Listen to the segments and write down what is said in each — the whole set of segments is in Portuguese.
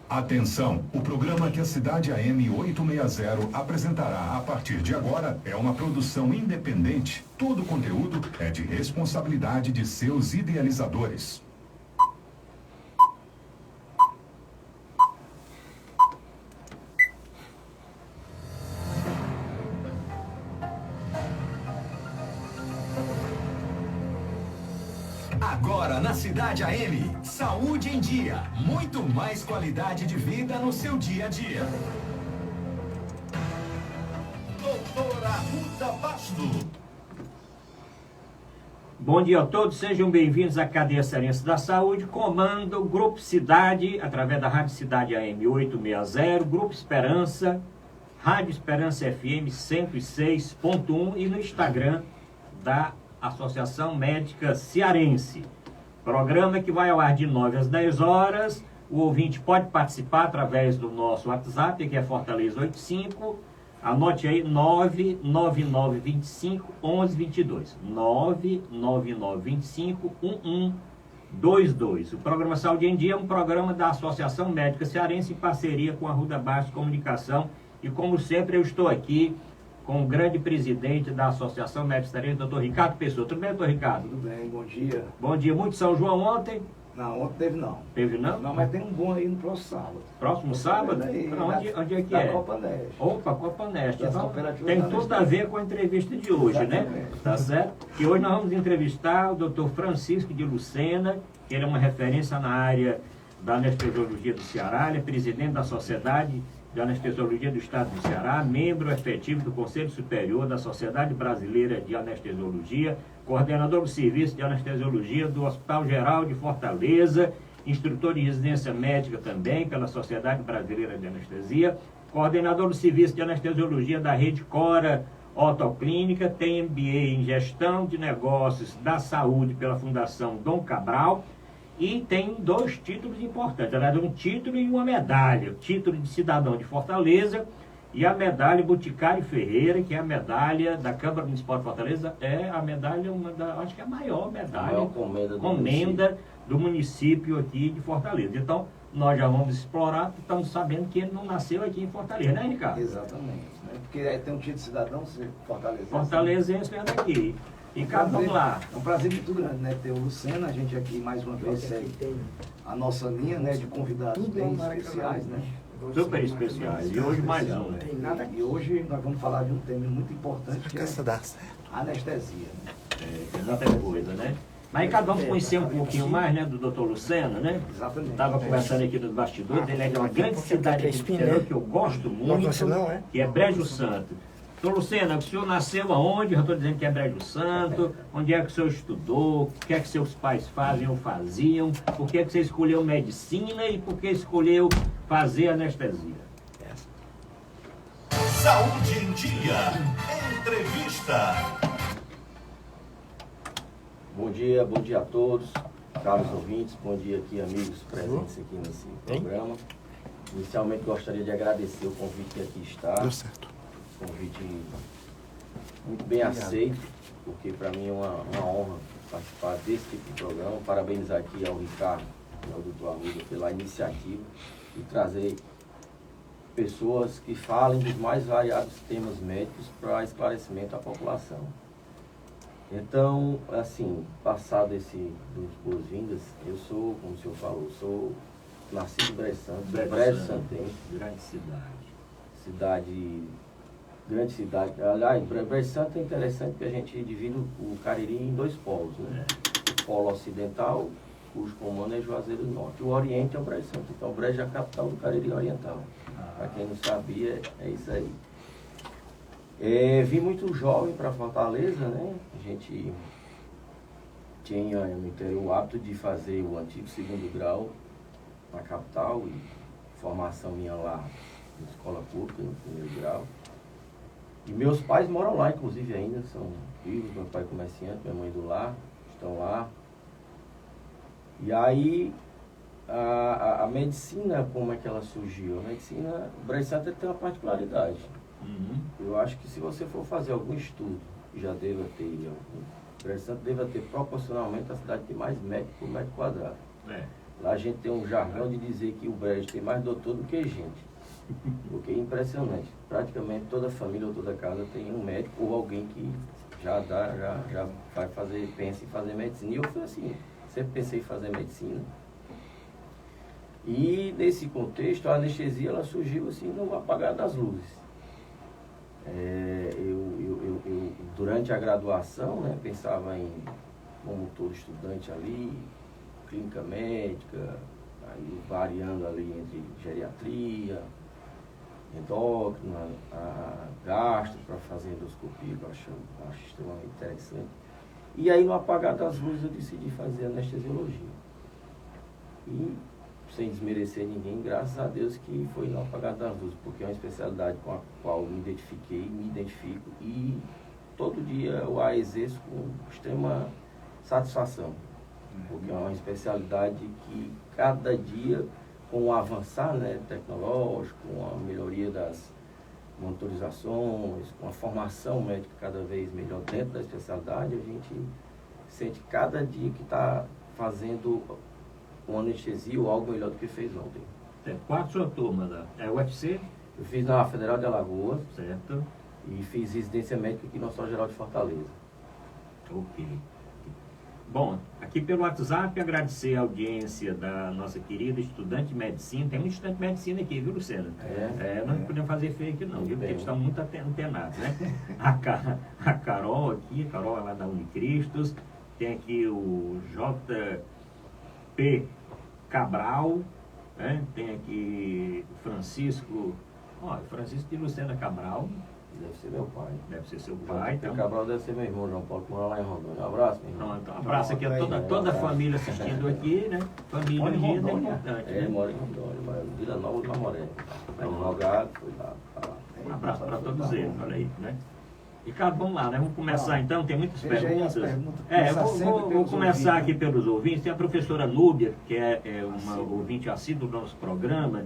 Atenção, o programa que a Cidade AM 860 apresentará a partir de agora é uma produção independente. Todo o conteúdo é de responsabilidade de seus idealizadores. Agora na Cidade AM, saúde em dia, muito mais qualidade de vida no seu dia a dia. Doutora Ruta Basto. Bom dia a todos, sejam bem-vindos à Cadeia Cearense da Saúde, comando Grupo Cidade, através da Rádio Cidade AM 860, Grupo Esperança, Rádio Esperança FM 106.1 e no Instagram da Associação Médica Cearense. Programa que vai ao ar de 9 às 10 horas. O ouvinte pode participar através do nosso WhatsApp, que é Fortaleza 85. Anote aí, 99925 1122. 99925 1122. O programa Saúde em Dia é um programa da Associação Médica Cearense em parceria com a Ruda Basto Comunicação. E como sempre, eu estou aqui com o grande presidente da Associação Médica Cearense, doutor Ricardo Pessoa. Tudo bem, doutor Ricardo? Tudo bem, bom dia. Bom dia. Muito São João ontem? Não, ontem teve não. Teve não? Não, mas tem um bom aí no próximo sábado. Próximo sábado? Onde é que da é? Copa Neste. Opa, Copa Neste. Então, tem da tudo a ver com a entrevista de hoje, Exatamente. né? Tá certo? E hoje nós vamos entrevistar o doutor Francisco de Lucena, que ele é uma referência na área da anestesiologia do Ceará, ele é presidente da Sociedade de Anestesiologia do Estado do Ceará, membro efetivo do Conselho Superior da Sociedade Brasileira de Anestesiologia, coordenador do Serviço de Anestesiologia do Hospital Geral de Fortaleza, instrutor de residência médica também pela Sociedade Brasileira de Anestesia, coordenador do Serviço de Anestesiologia da Rede Cora Otoclínica, tem MBA em Gestão de Negócios da Saúde pela Fundação Dom Cabral, e tem 2 títulos importantes, na verdade um título e uma medalha, o título de cidadão de Fortaleza e a medalha Boticário Ferreira, que é a medalha da Câmara Municipal de Fortaleza, é a medalha, acho que é a maior medalha, a maior comenda do município aqui de Fortaleza. Então, nós já vamos explorar, estamos sabendo que ele não nasceu aqui em Fortaleza, né, Ricardo? Exatamente, né? Porque aí tem um título de cidadão, Fortaleza. Fortalezense é daqui. Ricardo, vamos lá. É um prazer muito grande, né, ter o Lucena, a gente aqui mais uma vez segue a nossa linha, né, de convidados bem especiais, né? Super especiais. E hoje mais um. Né? E hoje nós vamos falar de um tema muito importante, que é a anestesia. Né? É muita coisa, né? Mas, Ricardo, vamos conhecer um pouquinho mais, né, do doutor Lucena, né? Exatamente. Estava conversando aqui nos bastidores, ele é de uma grande cidade aqui do interior que eu gosto muito, que é Brejo Santo. Doutor Lucena, o senhor nasceu aonde? Eu estou dizendo que é Brejo Santo. Onde é que o senhor estudou? O que é que seus pais fazem ou faziam? Por que é que você escolheu medicina e por que escolheu fazer anestesia? Saúde em Dia. Entrevista. Bom dia a todos, caros ouvintes, bom dia aqui, amigos presentes aqui nesse programa. Inicialmente gostaria de agradecer o convite que aqui está. Deu certo. Convite muito bem aceito, porque para mim é uma honra participar desse tipo de programa. Parabenizar aqui ao Ricardo e ao doutor Arruda pela iniciativa e trazer pessoas que falem dos mais variados temas médicos para esclarecimento à população. Então, assim, passado esse duas boas-vindas, eu sou, como o senhor falou, sou nascido em Brejo Santo, Brejo Santense. Grande cidade. Aliás, Brejo Santo é interessante porque a gente divide o Cariri em 2 polos, né? O polo ocidental, cujo comando é Juazeiro do Norte. O oriente é o Brejo Santo. Então, o Brejo é a capital do Cariri Oriental. Para quem não sabia, é isso aí. Vim muito jovem para Fortaleza, né? A gente tinha no interior o hábito de fazer o antigo 2º grau na capital e formação minha lá na escola pública, no 1º grau. E meus pais moram lá, inclusive, ainda, são vivos, meu pai é comerciante, minha mãe do lar, estão lá. E aí, a medicina, como é que ela surgiu? A medicina, o Brejo Santo tem uma particularidade. Eu acho que se você for fazer algum estudo que já deva ter, o Brejo Santo deva ter proporcionalmente a cidade que tem mais médico por metro quadrado. Lá a gente tem um jargão de dizer que o Brejo tem mais doutor do que gente. Porque é impressionante. Praticamente toda família ou toda casa tem um médico ou alguém que já vai fazer, pensa em fazer medicina. E eu fui assim, sempre pensei em fazer medicina. E nesse contexto, a anestesia ela surgiu assim no apagar das luzes. Eu durante a graduação, né, pensava em, como todo estudante ali, clínica médica, aí variando ali entre geriatria, endócrina, a gastro para fazer endoscopia, que eu acho extremamente interessante. E aí no apagar das luzes eu decidi fazer anestesiologia. E sem desmerecer ninguém, graças a Deus que foi no apagar das luzes, porque é uma especialidade com a qual me identifico e todo dia eu a exerço com extrema satisfação, porque é uma especialidade que cada dia, com o avançar, né, tecnológico, com a melhoria das monitorizações, com a formação médica cada vez melhor dentro da especialidade, a gente sente cada dia que está fazendo uma anestesia ou algo melhor do que fez ontem. Qual a sua turma da UFC? Eu fiz na Federal de Alagoas. Certo. E fiz residência médica aqui no Hospital Geral de Fortaleza. Ok. Bom, aqui pelo WhatsApp, agradecer a audiência da nossa querida estudante de medicina. Tem um estudante de medicina aqui, viu, Lucena? Nós não podemos fazer feio aqui não, viu? Porque eles estão muito antenados, né? A Carol aqui, a Carol é lá da Unicristos. Tem aqui o JP Cabral, né? Tem aqui o Francisco de Lucena Cabral. Deve ser meu pai. Deve ser seu pai. Então. Cabral deve ser meu irmão, João Paulo, que mora lá em Rondônia. Um abraço, meu irmão. Pronto, um abraço aqui a toda a família assistindo aqui, né? Família unida é importante. Ele mora em Rondônia, mora em Vila Nova do Namoré. Advogado, foi lá. Um abraço para todos eles, olha aí, né? Ricardo, vamos lá, né? Vamos começar então, tem muitas perguntas. Vou começar aqui pelos ouvintes. Tem a professora Núbia, que é uma ouvinte assídua do nosso programa.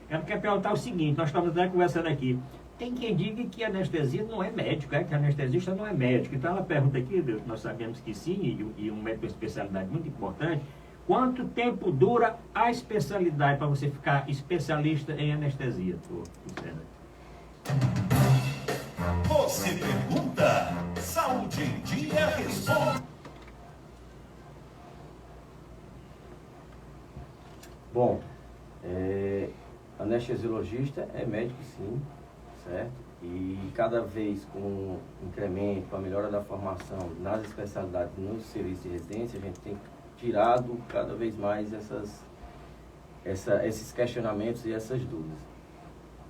Ela quer perguntar o seguinte, nós estamos até conversando aqui. Tem quem diga que anestesia não é médico, que anestesista não é médico. Então ela pergunta aqui, nós sabemos que sim, e um médico de especialidade muito importante, quanto tempo dura a especialidade para você ficar especialista em anestesia? Você pergunta, Saúde em Dia responde. Bom, anestesiologista é médico sim, certo? E cada vez com o incremento, com a melhora da formação nas especialidades no serviço de residência, a gente tem tirado cada vez mais esses questionamentos e essas dúvidas.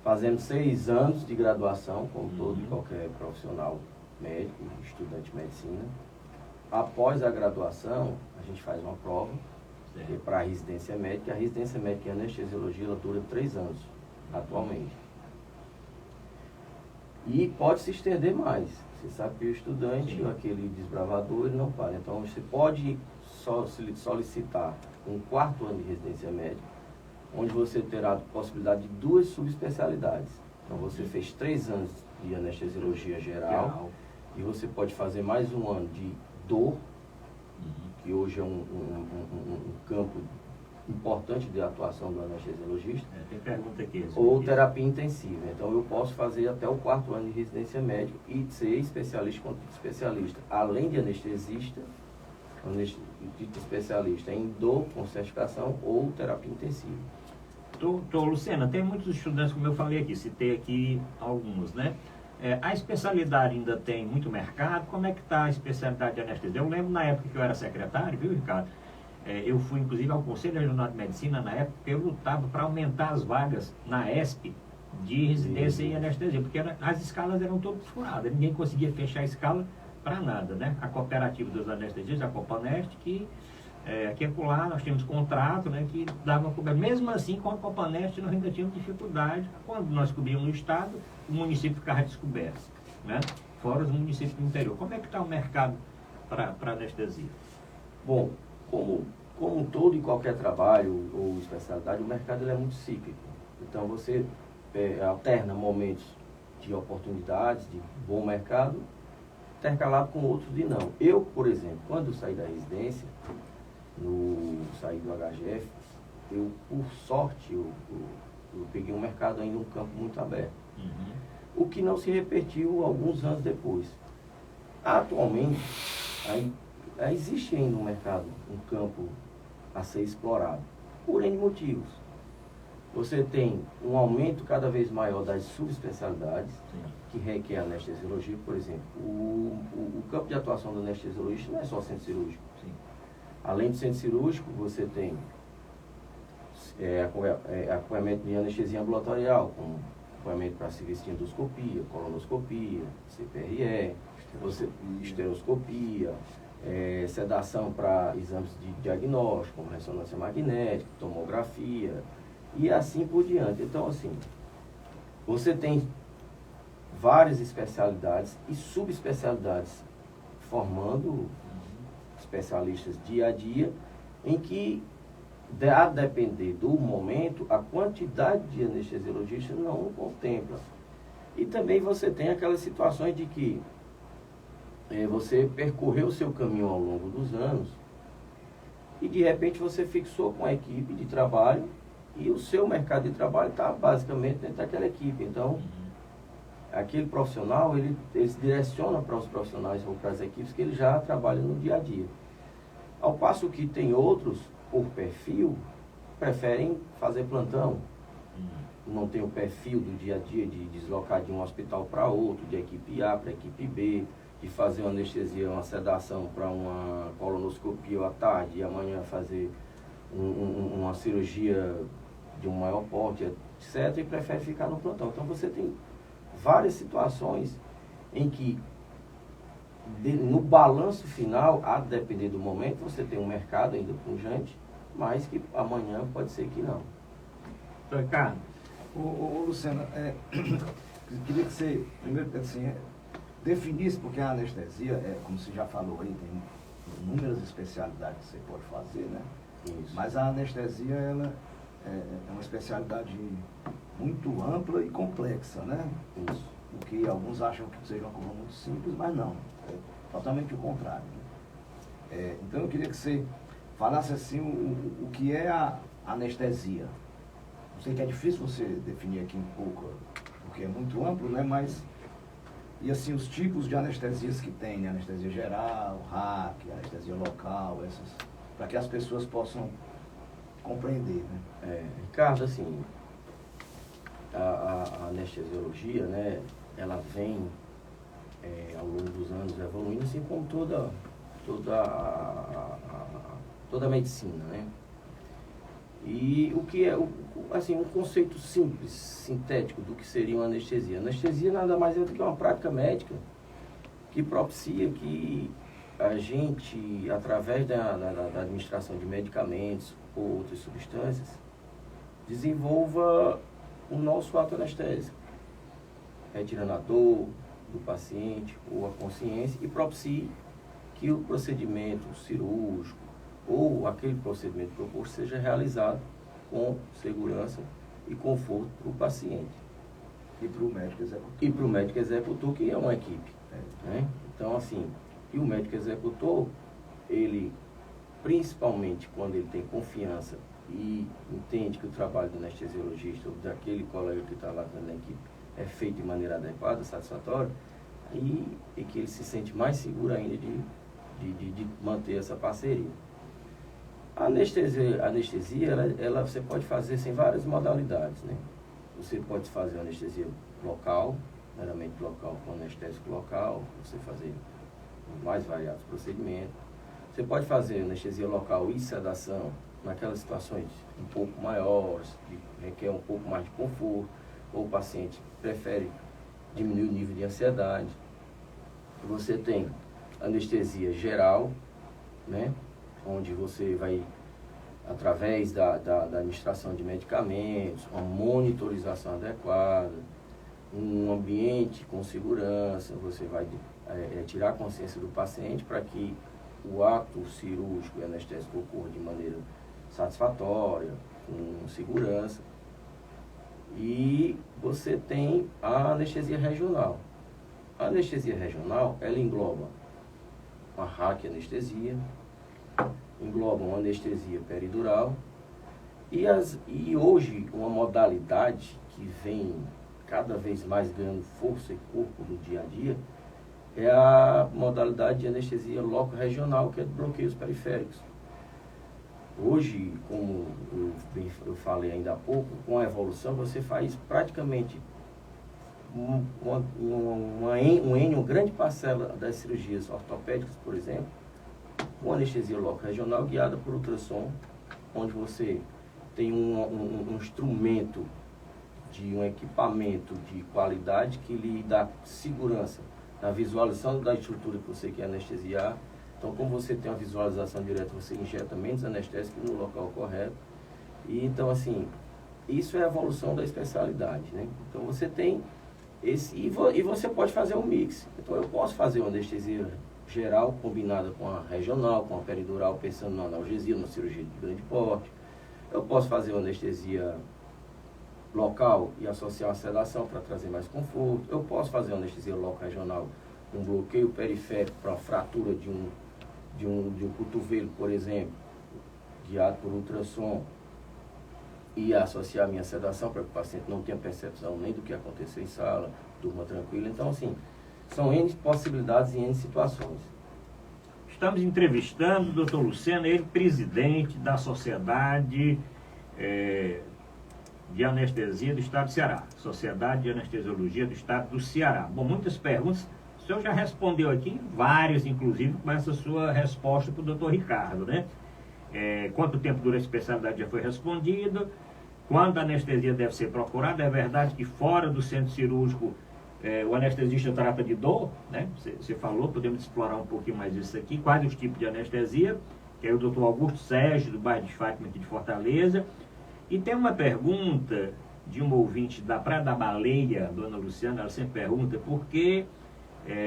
Fazendo 6 anos de graduação, como todo e qualquer profissional médico, estudante de medicina. Após a graduação, a gente faz uma prova para a residência médica. A residência médica em anestesiologia ela dura 3 anos, atualmente. E pode se estender mais. Você sabe que o estudante, aquele desbravador, ele não para. Então, você pode solicitar um 4º ano de residência médica, onde você terá a possibilidade de 2 subespecialidades. Então, você fez 3 anos de anestesiologia geral, e você pode fazer mais 1 ano de dor, que hoje é um campo importante de atuação do anestesiologista. Tem pergunta aqui. Ou terapia intensiva. Então, eu posso fazer até o 4º ano de residência médica e ser especialista quanto especialista. Além de anestesista, especialista em dor com certificação ou terapia intensiva. Lucena, tem muitos estudantes, como eu falei aqui, citei aqui alguns, né? A especialidade ainda tem muito mercado. Como é que está a especialidade de anestesia? Eu lembro na época que eu era secretário, viu, Ricardo? Eu fui, inclusive, ao Conselho Regional de Medicina, na época, eu lutava para aumentar as vagas na ESP de residência em anestesia, porque as escalas eram todas furadas, ninguém conseguia fechar a escala para nada, né? A cooperativa dos anestesistas, a Copanest, que aqui por lá nós tínhamos contrato, né, que dava cobertura. Mesmo assim, com a Copanest, nós ainda tínhamos dificuldade. Quando nós cobríamos no estado, o município ficava descoberto, né? Fora os municípios do interior. Como é que está o mercado para anestesia? Bom, como todo e qualquer trabalho ou especialidade, o mercado ele é muito cíclico. Então, você alterna momentos de oportunidades, de bom mercado, intercalado com outros de não. Eu, por exemplo, quando saí da residência, saí do HGF, eu, por sorte, eu peguei um mercado ainda, um campo muito aberto. O que não se repetiu alguns anos depois. Atualmente, existe ainda um mercado, um campo a ser explorado, por N motivos. Você tem um aumento cada vez maior das subespecialidades, que requer anestesiologia, por exemplo. O campo de atuação do anestesiologista não é só centro cirúrgico. Além do centro cirúrgico, você tem acompanhamento de anestesia ambulatorial, com acompanhamento para serviço de endoscopia, colonoscopia, CPRE, esteroscopia, sedação para exames de diagnóstico, como ressonância magnética, tomografia, e assim por diante. Então, assim, você tem várias especialidades e subespecialidades formando especialistas dia a dia, em que, a depender do momento, a quantidade de anestesiologistas não contempla. E também você tem aquelas situações de que você percorreu o seu caminho ao longo dos anos e de repente você fixou com a equipe de trabalho e o seu mercado de trabalho está basicamente dentro daquela equipe. Então, aquele profissional, ele se direciona para os profissionais ou para as equipes que ele já trabalha no dia a dia. Ao passo que tem outros, por perfil, preferem fazer plantão. Não tem o perfil do dia a dia de deslocar de um hospital para outro, de equipe A para equipe B, de fazer uma anestesia, uma sedação para uma colonoscopia à tarde e amanhã fazer uma cirurgia de um maior porte, etc., e prefere ficar no plantão. Então você tem várias situações em que, no balanço final, a depender do momento, você tem um mercado ainda pujante, mas que amanhã pode ser que não. Ricardo. Luciano, queria que você, primeiro, assim, definisse, porque a anestesia, como você já falou aí, tem inúmeras especialidades que você pode fazer, né? Isso. Mas a anestesia, ela é uma especialidade muito ampla e complexa, né? Isso. O que alguns acham que seja uma coisa muito simples, mas não. É totalmente o contrário. Né? Então eu queria que você falasse assim o que é a anestesia. Eu sei que é difícil você definir aqui um pouco, porque é muito amplo, né? Mas, e assim, os tipos de anestesias que tem, né? Anestesia geral, RAC, anestesia local, essas, para que as pessoas possam compreender, né? Ricardo, assim, a anestesiologia, né, ela vem ao longo dos anos evoluindo, assim como toda a medicina, né? E o que é, assim, um conceito simples, sintético do que seria uma anestesia. Anestesia nada mais é do que uma prática médica que propicia que a gente, através da administração de medicamentos ou outras substâncias, desenvolva o nosso ato anestésico, retirando a dor do paciente ou a consciência e propicie que o procedimento cirúrgico ou aquele procedimento proposto seja realizado com segurança e conforto para o paciente. E para o médico executor. E para o médico executor, que é uma equipe. Né? Então, assim, e o médico executor, ele, principalmente quando ele tem confiança e entende que o trabalho do anestesiologista ou daquele colega que está lá na equipe é feito de maneira adequada, satisfatória, aí é que ele se sente mais seguro ainda de manter essa parceria. A anestesia ela você pode fazer sem várias modalidades, né? Você pode fazer anestesia local, meramente local, com anestésico local, você fazer os mais variados procedimentos. Você pode fazer anestesia local e sedação naquelas situações um pouco maiores, que requer um pouco mais de conforto, ou o paciente prefere diminuir o nível de ansiedade. Você tem anestesia geral, né? Onde você vai, através da administração de medicamentos, uma monitorização adequada, um ambiente com segurança, você vai tirar a consciência do paciente para que o ato cirúrgico e anestésico ocorra de maneira satisfatória, com segurança. E você tem a anestesia regional, A anestesia regional, ela engloba uma raquianestesia, engloba uma anestesia peridural e hoje uma modalidade que vem cada vez mais ganhando força e corpo no dia a dia é a modalidade de anestesia loco-regional, que é de bloqueios periféricos. Hoje, como eu falei ainda há pouco, com a evolução você faz praticamente uma grande parcela das cirurgias ortopédicas, por exemplo, com anestesia loco-regional guiada por ultrassom, onde você tem um instrumento, um equipamento de qualidade que lhe dá segurança na visualização da estrutura que você quer anestesiar. Então, como você tem uma visualização direta, você injeta menos anestésico no local correto. E então, assim, isso é a evolução da especialidade, né? Então, você tem esse... E você pode fazer um mix. Então, eu posso fazer uma anestesia geral combinada com a regional, com a peridural, pensando na analgesia, na cirurgia de grande porte. Eu posso fazer uma anestesia local e associar uma sedação para trazer mais conforto. Eu posso fazer uma anestesia local regional, um bloqueio periférico para a fratura de um cotovelo, por exemplo, guiado por ultrassom, e associar a minha sedação para que o paciente não tenha percepção nem do que aconteceu em sala, durma tranquilo. Então, assim, são N possibilidades e N situações. Estamos entrevistando o Dr. Lucena, ele presidente da Sociedade de Anestesia do Estado do Ceará. Sociedade de Anestesiologia do Estado do Ceará. Bom, muitas perguntas. O senhor já respondeu aqui, várias, inclusive, com essa sua resposta para o doutor Ricardo, né? Quanto tempo dura a especialidade já foi respondido. Quando a anestesia deve ser procurada, é verdade que fora do centro cirúrgico o anestesista trata de dor, né? Você falou, podemos explorar um pouquinho mais isso aqui. Quais os tipos de anestesia? Que é o doutor Augusto Sérgio, do bairro de Fátima, aqui de Fortaleza. E tem uma pergunta de uma ouvinte da Praia da Baleia, dona Luciana, ela sempre pergunta por que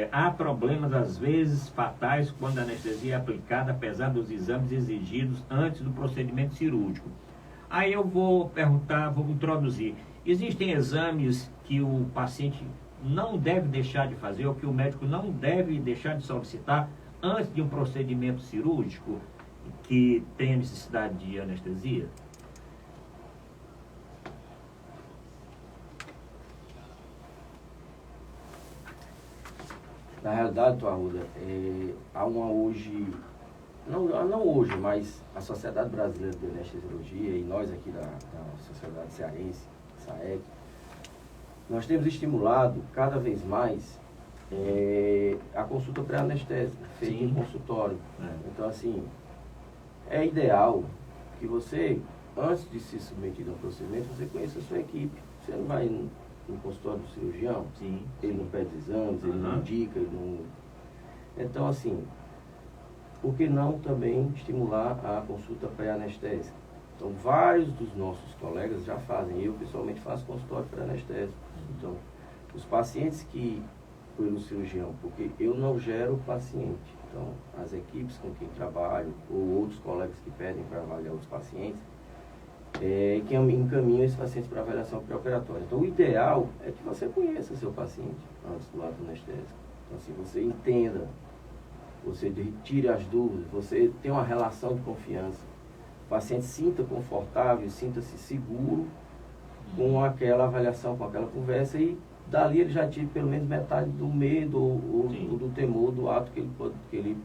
há problemas, às vezes, fatais quando a anestesia é aplicada, apesar dos exames exigidos antes do procedimento cirúrgico. Aí eu vou perguntar, vou introduzir. Existem exames que o paciente não deve deixar de fazer, ou que o médico não deve deixar de solicitar antes de um procedimento cirúrgico que tenha necessidade de anestesia? Na realidade, doutor Arruda, há uma hoje, não hoje, mas a Sociedade Brasileira de Anestesiologia e nós aqui da Sociedade Cearense, SAEC, nós temos estimulado cada vez mais a consulta pré-anestésica, feita em consultório. Então, assim, é ideal que você, antes de se submeter a um procedimento, você conheça a sua equipe. Você não vai no consultório do cirurgião, ele não pede exames, ele não indica, ele não... Então, assim, por que não também estimular a consulta pré-anestésica? Então, vários dos nossos colegas já fazem. Eu, pessoalmente, faço consultório pré-anestésico. Então, os pacientes que pelo cirurgião, porque eu não gero paciente. Então, as equipes com quem trabalho, ou outros colegas que pedem para avaliar os pacientes, que encaminham esses pacientes para avaliação pré-operatória. Então, o ideal é que você conheça seu paciente antes do ato anestésico. Então, assim, você entenda, você tire as dúvidas, você tenha uma relação de confiança. O paciente sinta confortável, sinta-se seguro com aquela avaliação, com aquela conversa, e dali ele já tire pelo menos metade do medo ou do temor do ato que ele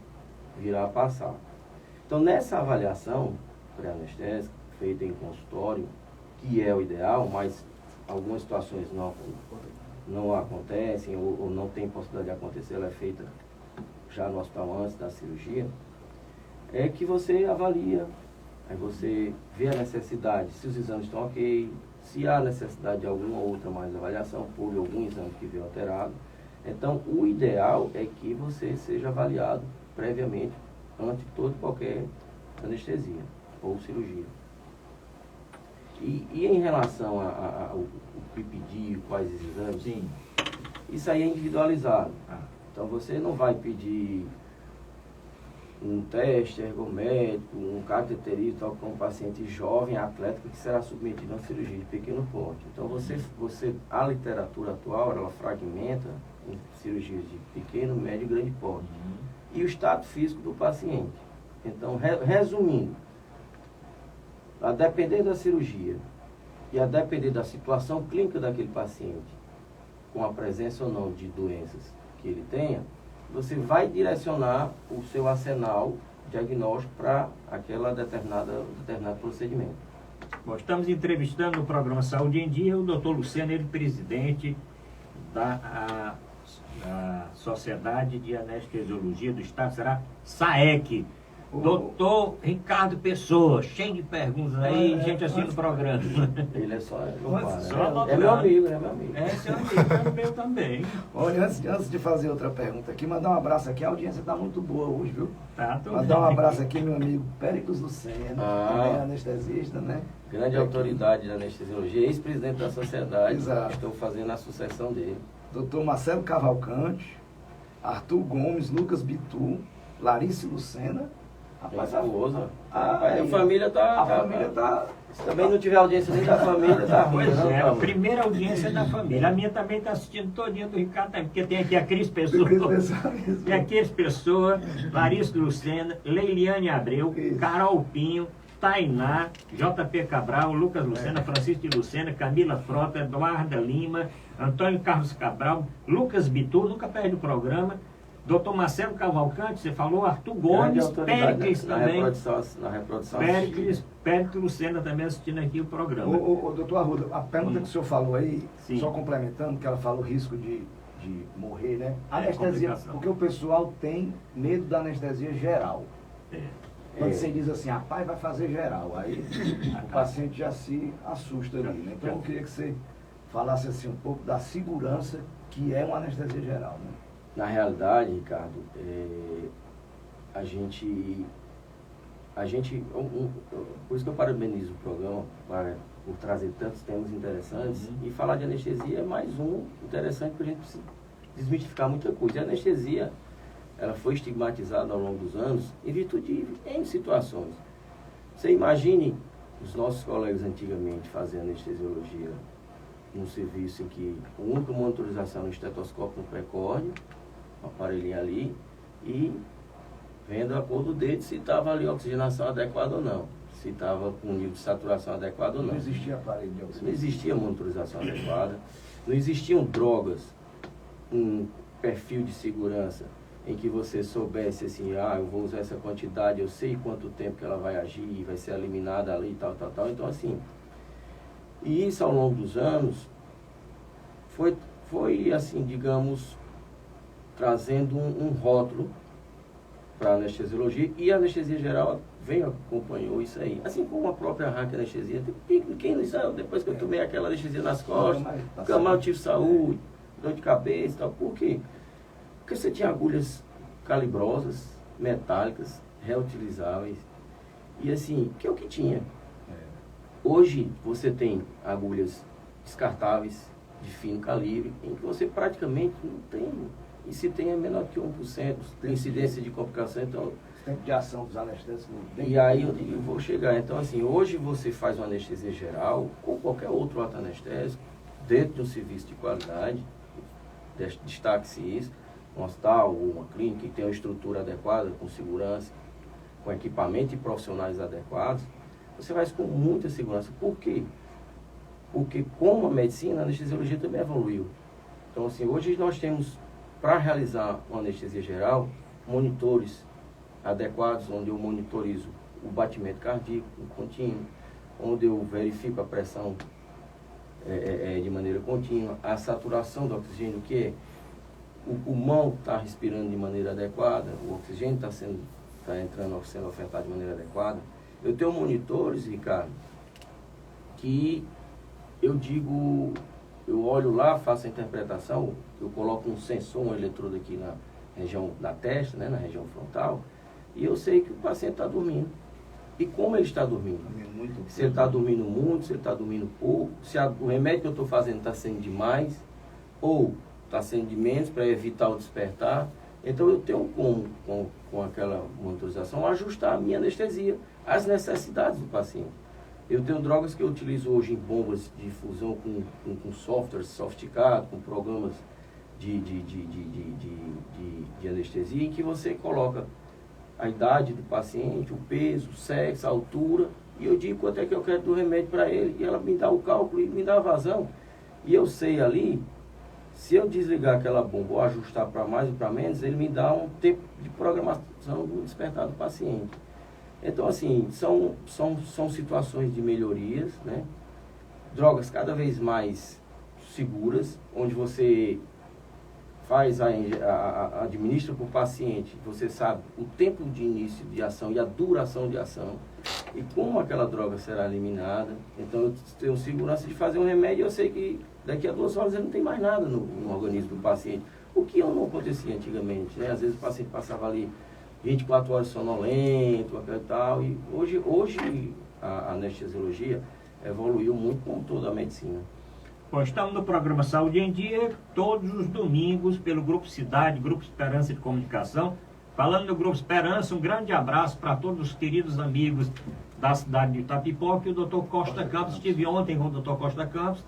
virá a passar. Então, nessa avaliação pré-anestésica, feita em consultório, que é o ideal, mas algumas situações não acontecem ou não tem possibilidade de acontecer, ela é feita já no hospital antes da cirurgia, é que você avalia, aí você vê a necessidade, se os exames estão ok, se há necessidade de alguma outra mais avaliação por algum exame que veio alterado. Então, o ideal é que você seja avaliado previamente, antes de toda e qualquer anestesia ou cirurgia. E em relação ao que pedir, quais exames, isso aí é individualizado. Então, você não vai pedir um teste ergométrico, um cateterismo, tal, com um paciente jovem, atlético, que será submetido a uma cirurgia de pequeno porte. Então, a literatura atual, ela fragmenta em cirurgias de pequeno, médio e grande porte. E o estado físico do paciente. Então, resumindo, a depender da cirurgia e a depender da situação clínica daquele paciente, com a presença ou não de doenças que ele tenha, você vai direcionar o seu arsenal diagnóstico para aquela determinado procedimento. Bom, estamos entrevistando no programa Saúde em Dia o Dr. Luciano, ele presidente da Sociedade de Anestesiologia do Estado, será SAEC. Doutor Ricardo Pessoa, cheio de perguntas aí, gente assim no programa. Ele é só é meu amigo, é meu amigo. É seu amigo, é meu também. Olha, antes de fazer outra pergunta aqui, mandar um abraço aqui, a audiência está muito boa hoje, viu? Tá, mandar um abraço aqui, meu amigo Péricles Lucena, também é anestesista, né? Grande autoridade da anestesiologia, ex-presidente da sociedade. Exato. Estou fazendo a sucessão dele. Doutor Marcelo Cavalcante, Arthur Gomes, Lucas Bitu, Larissa Lucena. Rapaz, a esposa. A família tá. A família tá. Se também não tiver audiência nem da família, tá ruim. Pois não, é, tá a primeira audiência é da família. A minha também está assistindo todinha do Ricardo, porque tem aqui a Cris Pessoa. Tem a Cris Pessoa, Larissa Lucena, Leiliane Abreu, Isso. Carol Pinho, Tainá, JP Cabral, Lucas Lucena, Francisco de Lucena, Camila Frota, Eduarda Lima, Antônio Carlos Cabral, Lucas Bitu, nunca perde o programa, Dr. Marcelo Cavalcante, você falou, Arthur Gomes, Péricles também. Na reprodução. Péricles Lucena também assistindo aqui o programa. Doutor Arruda, a pergunta que o senhor falou aí, Sim. só complementando, que ela falou risco de morrer, né? É, Anestesia, complicação. porque o pessoal tem medo da anestesia geral. É. Quando você diz assim, rapaz, vai fazer geral, aí o paciente já se assusta ali, né? Então eu queria que você falasse assim um pouco da segurança que é uma anestesia geral, né? Na realidade, Ricardo, a gente por isso que eu parabenizo o programa por trazer tantos temas interessantes, e falar de anestesia é mais um interessante para a gente desmistificar muita coisa. E a anestesia, ela foi estigmatizada ao longo dos anos em virtude de N situações. Você imagine os nossos colegas antigamente fazendo anestesiologia num serviço em que a única monitorização no estetoscópio no pré-córneo, um aparelhinho ali, e vendo a cor do dedo se estava ali a oxigenação adequada ou não, se estava com nível de saturação adequado ou não. Não existia aparelho de oxigênio. Não existia monitorização adequada, não existiam drogas, um perfil de segurança em que você soubesse assim, eu vou usar essa quantidade, eu sei quanto tempo que ela vai agir, vai ser eliminada ali, tal. Então, assim, e isso ao longo dos anos foi assim, digamos, trazendo um rótulo para a anestesiologia, e a anestesia geral acompanhou isso aí. Assim como a própria anestesia. Quem não sabe, depois que eu tomei aquela anestesia nas costas, nunca mais eu tive saúde, dor de cabeça e tal. Por quê? Porque você tinha agulhas calibrosas, metálicas, reutilizáveis. E assim, que é o que tinha. Hoje você tem agulhas descartáveis, de fino calibre, em que você praticamente não tem. E se tem é menor que 1% de incidência de complicação, então... Tempo de ação dos anestésicos. E aí eu vou chegar. Então, assim, hoje você faz uma anestesia geral, ou qualquer outro ato anestésico, dentro de um serviço de qualidade, destaque-se isso, um hospital ou uma clínica que tem uma estrutura adequada, com segurança, com equipamento e profissionais adequados, você faz com muita segurança. Por quê? Porque como a medicina, a anestesiologia também evoluiu. Então, assim, hoje nós temos, para realizar uma anestesia geral, monitores adequados, onde eu monitorizo o batimento cardíaco contínuo, onde eu verifico a pressão de maneira contínua, a saturação do oxigênio, que é o pulmão está respirando de maneira adequada, o oxigênio está entrando, sendo ofertado de maneira adequada. Eu tenho monitores, Ricardo, que eu digo, eu olho lá, faço a interpretação, eu coloco um sensor, um eletrodo aqui na região da testa, né, na região frontal, e eu sei que o paciente está dormindo. E como ele está dormindo? Se ele está dormindo muito, se ele está dormindo pouco, se o remédio que eu estou fazendo está sendo demais, ou está sendo de menos para evitar o despertar. Então eu tenho com aquela monitorização, ajustar a minha anestesia às necessidades do paciente. Eu tenho drogas que eu utilizo hoje em bombas de infusão com software sofisticado, com programas de anestesia, em que você coloca a idade do paciente, o peso, o sexo, a altura, e eu digo quanto é que eu quero do remédio para ele, e ela me dá o cálculo e me dá a vazão. E eu sei ali, se eu desligar aquela bomba ou ajustar para mais ou para menos, ele me dá um tempo de programação do despertar do paciente. Então, assim, são situações de melhorias, né? Drogas cada vez mais seguras, onde você faz administra para o paciente, você sabe o tempo de início de ação e a duração de ação, e como aquela droga será eliminada. Então, eu tenho segurança de fazer um remédio, eu sei que daqui a 2 horas ele não tem mais nada no organismo do paciente, o que não acontecia antigamente, né? Às vezes o paciente passava ali 24 horas sonolento, e tal, e hoje a anestesiologia evoluiu muito como toda a medicina. Bom, estamos no programa Saúde em Dia, todos os domingos, pelo Grupo Cidade, Grupo Esperança de Comunicação. Falando do Grupo Esperança, um grande abraço para todos os queridos amigos da cidade de Itapipoca. E o Dr. Costa Campos, estive ontem com o Dr. Costa Campos,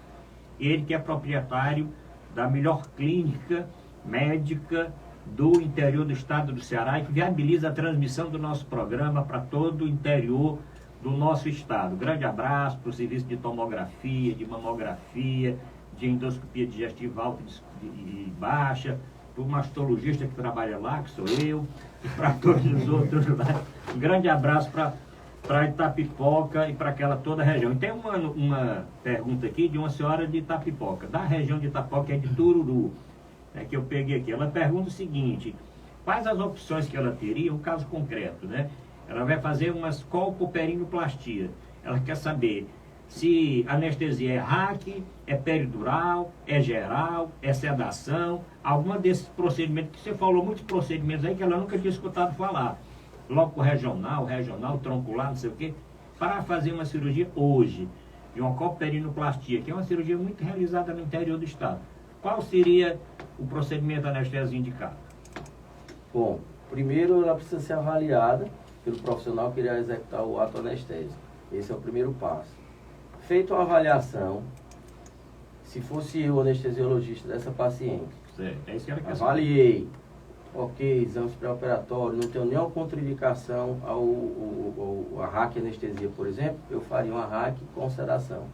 ele que é proprietário da melhor clínica médica do interior do estado do Ceará e que viabiliza a transmissão do nosso programa para todo o interior do nosso estado. Grande abraço para o serviço de tomografia, de mamografia, de endoscopia digestiva alta e baixa, para o mastologista que trabalha lá, que sou eu, e para todos os outros lá. Um grande abraço para Itapipoca e para toda a região. E tem uma pergunta aqui de uma senhora de Itapipoca, da região de Itapipoca, que é de Tururu, que eu peguei aqui. Ela pergunta o seguinte: quais as opções que ela teria, um caso concreto, né? Ela vai fazer uma colpoperinoplastia. Ela quer saber se anestesia é RAC, é peridural, é geral, é sedação, alguma desses procedimentos, que você falou muitos procedimentos aí que ela nunca tinha escutado falar. Loco regional, troncular, não sei o quê, para fazer uma cirurgia hoje, de uma colpoperinoplastia, que é uma cirurgia muito realizada no interior do estado. Qual seria o procedimento anestésico indicado? Bom, primeiro ela precisa ser avaliada pelo profissional que irá executar o ato anestésico. Esse é o primeiro passo. Feita a avaliação, se fosse eu o anestesiologista dessa paciente, é isso que ela quer avaliei, ok, exames pré-operatórios, não tenho nenhuma contraindicação a RAC anestesia, por exemplo, eu faria uma RAC com sedação.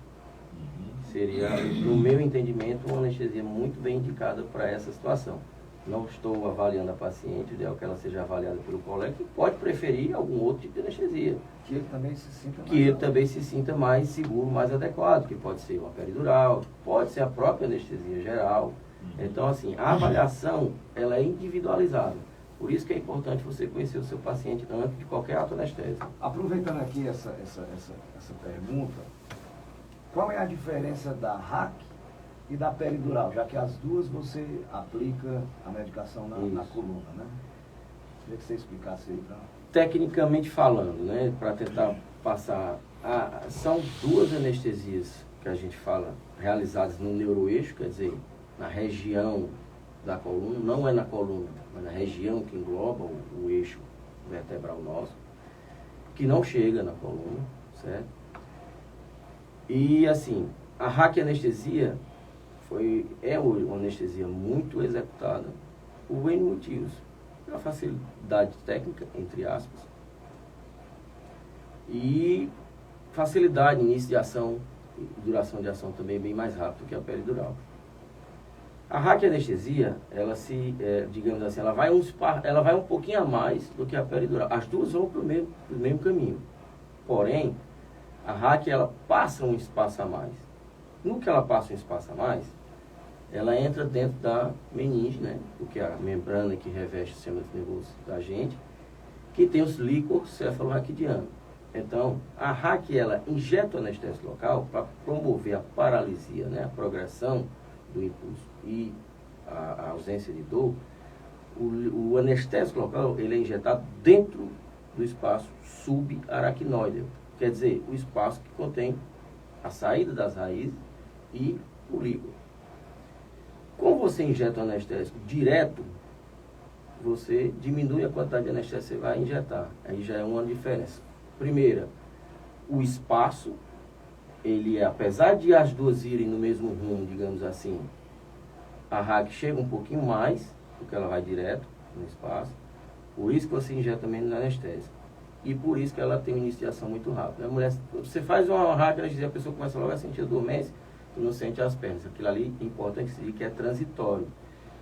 Seria, no meu entendimento, uma anestesia muito bem indicada para essa situação. Não estou avaliando a paciente, o ideal é que ela seja avaliada pelo colega, que pode preferir algum outro tipo de anestesia. Que ele também se sinta mais... Que ele também se sinta mais seguro, mais adequado, que pode ser uma peridural, pode ser a própria anestesia geral. Então, assim, a avaliação, ela é individualizada. Por isso que é importante você conhecer o seu paciente antes de qualquer ato anestésico. Aproveitando aqui essa pergunta, qual é a diferença da RAC e da peridural, já que as duas você aplica a medicação na coluna, né? Queria que você explicasse aí para... Tecnicamente falando, né, para tentar passar, são duas anestesias que a gente fala, realizadas no neuroeixo, quer dizer, na região da coluna, não é na coluna, mas na região que engloba o eixo vertebral nosso, que não chega na coluna, certo? E assim, a raquianestesia é uma anestesia muito executada por N motivos. Pela facilidade técnica, entre aspas, e facilidade, início de ação e duração de ação também bem mais rápido que a peridural. A raquianestesia, ela digamos assim, ela vai um pouquinho a mais do que a peridural. As duas vão para o mesmo caminho. Porém, a RAC, ela passa um espaço a mais. No que ela passa um espaço a mais, ela entra dentro da meninge, né? Porque é a membrana que reveste o sistema nervoso da gente, que tem os líquors cefalorraquidianos. Então, a RAC, ela injeta o anestésico local para promover a paralisia, né? A progressão do impulso e a ausência de dor. O anestésico local, ele é injetado dentro do espaço subaracnoide. Quer dizer, o espaço que contém a saída das raízes e o líquor. Como você injeta o anestésico direto, você diminui a quantidade de anestésico que você vai injetar. Aí já é uma diferença. Primeira, o espaço, ele apesar de as duas irem no mesmo rumo, digamos assim, A hack chega um pouquinho mais, porque ela vai direto no espaço. Por isso que você injeta menos anestésico. E por isso que ela tem uma iniciação muito rápida. A mulher, você faz uma hack, a pessoa começa logo a sentir a dormência, tu não sente as pernas. Aquilo ali é importante que é transitório.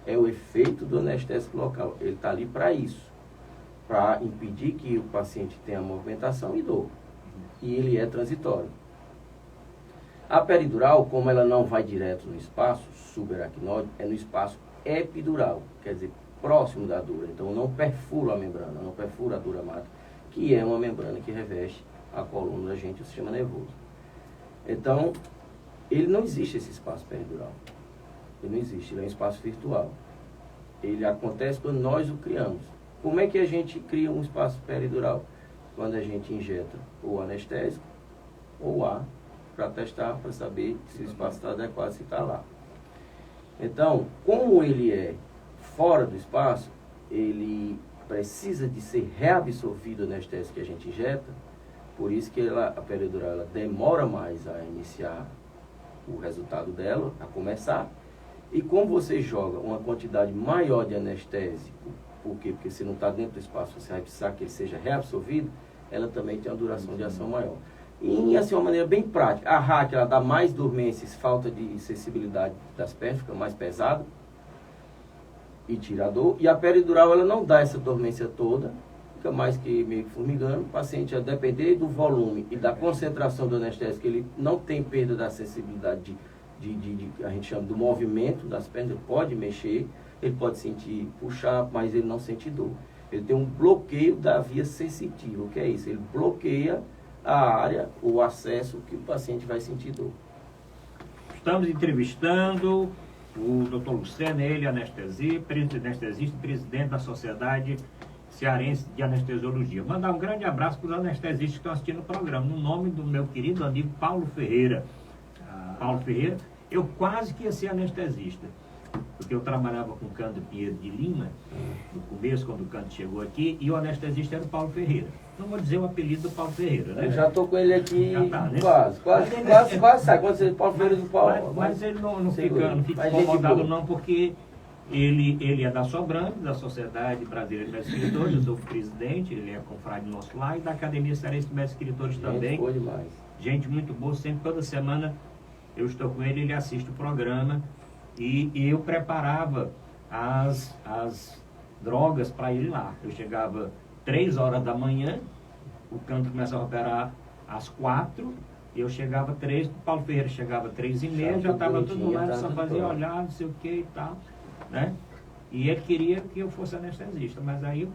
É o efeito do anestésico local. Ele está ali para isso, para impedir que o paciente tenha movimentação e dor. E ele é transitório. A peridural, como ela não vai direto no espaço subaracnoide, é no espaço epidural, quer dizer, próximo da dura. Então não perfura a membrana, não perfura a dura máter, que é uma membrana que reveste a coluna da gente, o sistema nervoso. Então, ele não existe esse espaço peridural. Ele não existe, ele é um espaço virtual. Ele acontece quando nós o criamos. Como é que a gente cria um espaço peridural? Quando a gente injeta ou anestésico ou ar, para testar, para saber se o espaço está adequado, se está lá. Então, como ele é fora do espaço, ele precisa de ser reabsorvido o anestésico que a gente injeta, por isso que a peridural ela demora mais a iniciar o resultado dela, a começar. E como você joga uma quantidade maior de anestésico, por quê? Porque se não está dentro do espaço, você vai precisar que ele seja reabsorvido, ela também tem uma duração de ação maior. E assim, uma maneira bem prática, a hack ela dá mais dormência, falta de sensibilidade das pernas, fica mais pesada e tira a dor. E a peridural ela não dá essa dormência toda, fica mais que meio que formigando. O paciente, a depender do volume e da concentração do anestésico, ele não tem perda da sensibilidade a gente chama do movimento das pernas, ele pode mexer, ele pode sentir puxar, mas ele não sente dor. Ele tem um bloqueio da via sensitiva. O que é isso? Ele bloqueia a área, o acesso que o paciente vai sentir dor. Estamos entrevistando o Dr. Lucena, ele anestesista e presidente da Sociedade Cearense de Anestesiologia. Mandar um grande abraço para os anestesistas que estão assistindo o programa, no nome do meu querido amigo Paulo Ferreira. Paulo Ferreira, eu quase que ia ser anestesista, porque eu trabalhava com o Cândido Pinheiro de Lima, no começo, quando o Cândido chegou aqui, e o anestesista era o Paulo Ferreira. Não vou dizer o apelido do Paulo Ferreira, né? Eu já estou com ele aqui, tá, né? quase sai. Quando você Paulo Ferreira do Paulo. Mas ele não fica incomodado não, porque ele é da Sobrando, da Sociedade Brasileira de Médicos Escritores, eu sou o presidente, ele é confrade nosso lá, e da Academia Cearense de Médicos Escritores também. Foi demais. Gente muito boa, sempre, toda semana eu estou com ele, ele assiste o programa, e eu preparava as drogas para ele lá. Eu chegava 3 horas da manhã, o Cândido começava a operar às 4, eu chegava 3, o Paulo Ferreira chegava 3h30, já estava tudo lá, só fazia olhar, não sei o que e tal, né? E ele queria que eu fosse anestesista, mas aí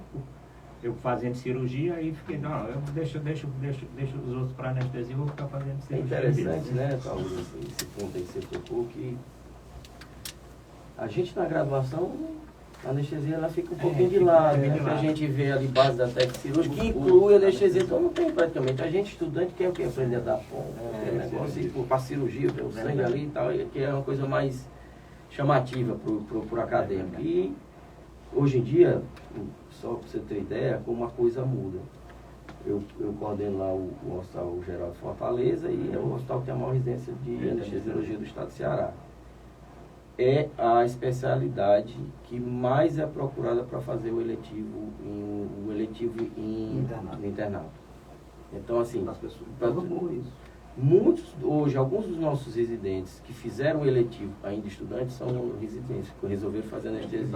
eu fazendo cirurgia, aí fiquei, não, eu deixo os outros para anestesia, eu vou ficar fazendo cirurgia. É interessante, né, Paulo, esse ponto aí que você tocou, que a gente na graduação, a anestesia ela fica um pouquinho de lado, né? Que a gente vê ali base da técnica cirúrgica, que inclui a anestesia, então não tem praticamente. A gente estudante quer o que? Aprender a dar ponto, negócio para cirurgia, ver o sangue ali e tal, que é uma coisa mais chamativa para o acadêmico. E hoje em dia, só para você ter ideia, como a coisa muda. Eu coordeno lá o Hospital Geral de Fortaleza e é o hospital que tem a maior residência de anestesiologia do estado do Ceará. É a especialidade que mais é procurada para fazer o eletivo no internato. Então, assim, hoje, alguns dos nossos residentes que fizeram o eletivo ainda estudantes são residentes que resolveram fazer anestesia.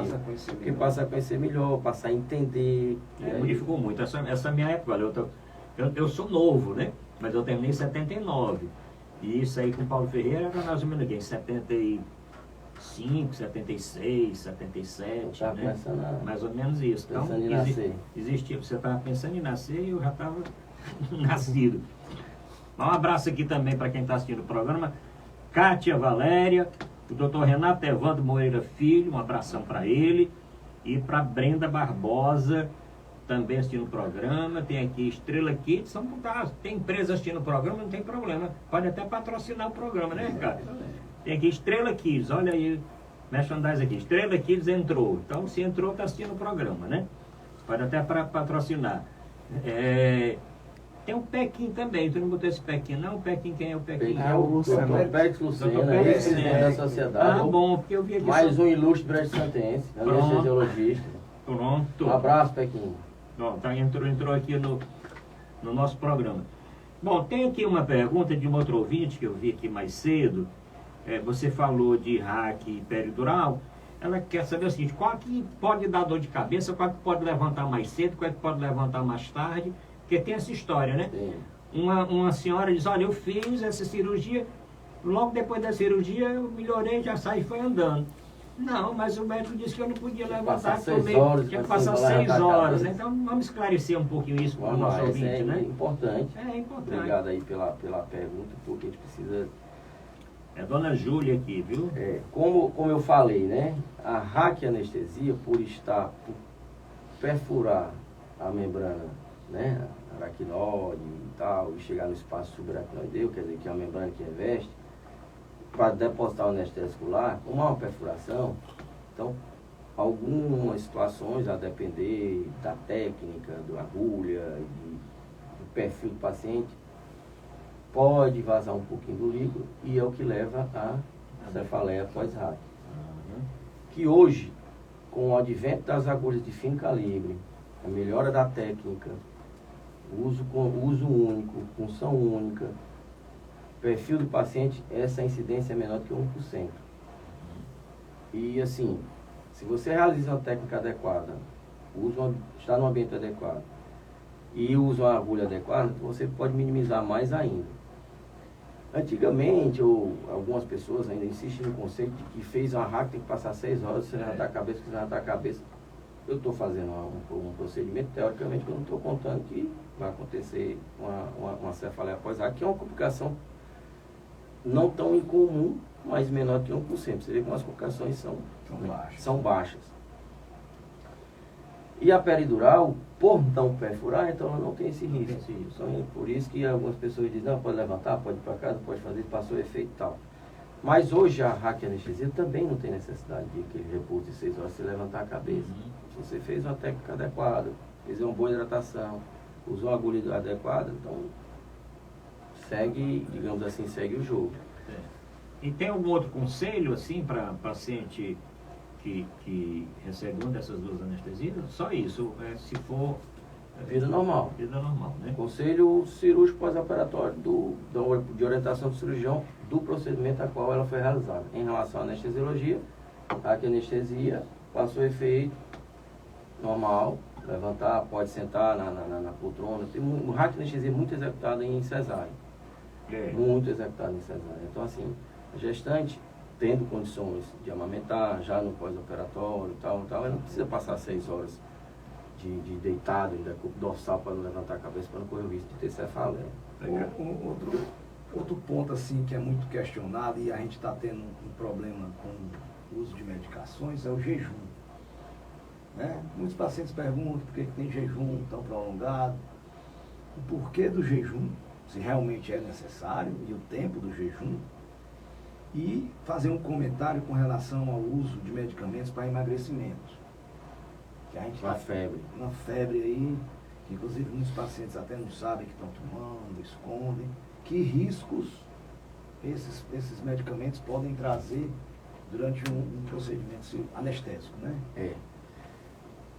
Porque passa a conhecer melhor, passa a entender. Modificou muito. Essa minha época, eu sou novo, né? Mas eu terminei em 79. E isso aí com o Paulo Ferreira era mais ou menos aqui, em 75, 76, 77, né? Mais ou menos isso. Então, existia, você estava pensando em nascer e eu já estava nascido. Um abraço aqui também para quem está assistindo o programa. Kátia Valéria, o doutor Renato Evandro Moreira Filho, um abração para ele. E para Brenda Barbosa, também assistindo o programa. Tem aqui Estrela Kids, tem empresa assistindo o programa, não tem problema. Pode até patrocinar o programa, né, Ricardo? Tem aqui Estrela Kids, olha aí, merchandise aqui. Estrela Kids entrou. Então, se entrou, está assistindo o programa, né? Pode até patrocinar. Tem um Pequim também, tu não botou esse Pequim, não? O Pequim, quem é o Pequim? É o Dr. Pérez Lucena, presidente da sociedade. Ah, bom, porque eu vi aqui. Mais um ilustre brasileiro-santense, anestesiologista. Pronto. Um abraço, Pequim. Bom, tá, entrou aqui no nosso programa. Bom, tem aqui uma pergunta de um outro ouvinte que eu vi aqui mais cedo. Você falou de hack peridural. Ela quer saber o seguinte: qual que pode dar dor de cabeça, qual que pode levantar mais cedo, qual que pode levantar mais tarde? Porque tem essa história, né? Sim. Uma senhora diz: olha, eu fiz essa cirurgia, logo depois da cirurgia eu melhorei, já saí e foi andando. Não, mas o médico disse que eu não podia levantar, tinha que passar 6 horas. Então vamos esclarecer um pouquinho isso para o nosso ouvinte, né? Importante. É importante. Obrigado aí pela pergunta, porque a gente precisa... É a dona Júlia aqui, viu? Como eu falei, né? A raquianestesia, por perfurar a membrana, né? Aracnoide e tal, e chegar no espaço subaracnoideu, quer dizer, que é a membrana que reveste, para depositar o anestésico lá, como há uma perfuração, então, algumas situações, a depender da técnica, da agulha, do perfil do paciente, pode vazar um pouquinho do líquido e é o que leva à cefaleia pós-hack. Que hoje, com o advento das agulhas de fino calibre, a melhora da técnica, uso único, função única, perfil do paciente, essa incidência é menor que 1%. E assim, se você realiza uma técnica adequada, está no ambiente adequado e usa uma agulha adequada, você pode minimizar mais ainda. Antigamente, algumas pessoas ainda insistem no conceito de que fez uma hack, tem que passar 6 horas, você levantar a cabeça, você levantar a cabeça. Eu estou fazendo um procedimento, teoricamente, eu não estou contando que vai acontecer uma cefaleia pós-hack, que é uma complicação não tão incomum, mas menor que 1%. Você vê como as complicações são baixas. E a peridural, por não perfurar, então ela não tem esse risco. Então, por isso que algumas pessoas dizem, não, pode levantar, pode ir para casa, pode fazer, passou o efeito e tal. Mas hoje a raquianestesia também não tem necessidade de aquele repouso de 6 horas, se levantar a cabeça. Se você fez uma técnica adequada, fez uma boa hidratação, usou a agulha adequada, então segue, digamos assim, segue o jogo. E tem algum outro conselho, assim, para paciente que recebe uma dessas duas anestesias? Só isso, se for... Vida normal. Vida normal, né? Conselho cirúrgico pós-operatório de orientação do cirurgião do procedimento a qual ela foi realizada. Em relação à anestesiologia, a anestesia passou efeito normal, levantar, pode sentar na poltrona. O raquianestesia é muito executado em cesárea. Muito executado em cesárea. Então, assim, a gestante, tendo condições de amamentar, já no pós-operatório e tal, ela não precisa passar 6 horas de deitado, ainda com o dorsal para não levantar a cabeça, para não correr o risco de ter cefaleia. Outro ponto, assim, que é muito questionado e a gente está tendo um problema com o uso de medicações é o jejum. Né? Muitos pacientes perguntam por que tem jejum tão prolongado, o porquê do jejum, se realmente é necessário, e o tempo do jejum, e fazer um comentário com relação ao uso de medicamentos para emagrecimento. Que a gente uma febre. Uma febre aí, que inclusive muitos pacientes até não sabem que estão tomando, escondem. Que riscos esses medicamentos podem trazer durante um procedimento anestésico, né?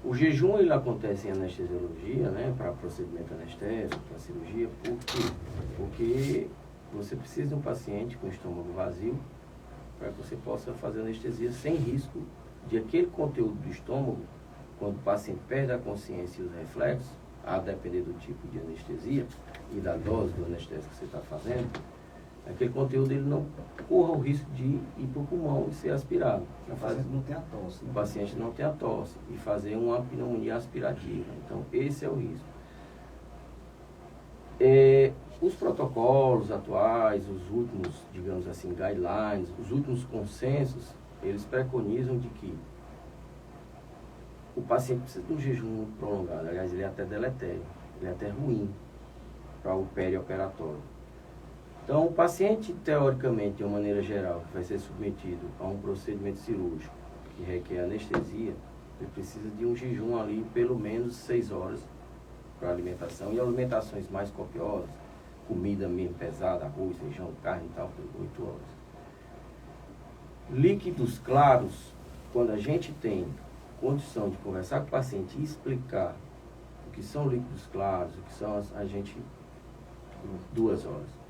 O jejum, ele acontece em anestesiologia, né, para procedimento anestésico, para cirurgia, por quê? Porque você precisa de um paciente com estômago vazio para que você possa fazer anestesia sem risco de aquele conteúdo do estômago, quando o paciente perde a consciência e os reflexos, a depender do tipo de anestesia e da dose do anestésico que você está fazendo, aquele conteúdo ele não corra o risco de ir para o pulmão e ser aspirado. O paciente não tem a tosse. Né? O paciente não tem a tosse e fazer uma pneumonia aspirativa. Então, esse é o risco. Os protocolos atuais, os últimos, digamos assim, guidelines, os últimos consensos, eles preconizam de que o paciente precisa de um jejum prolongado. Aliás, ele é até deletério, ele é até ruim para o perioperatório. Então, o paciente, teoricamente, de uma maneira geral, que vai ser submetido a um procedimento cirúrgico que requer anestesia, ele precisa de um jejum ali, pelo menos 6 horas, para alimentação, e alimentações mais copiosas, comida mesmo pesada, arroz, feijão, carne e tal, por 8 horas. Líquidos claros, quando a gente tem condição de conversar com o paciente e explicar o que são líquidos claros, o que são a gente 2 horas.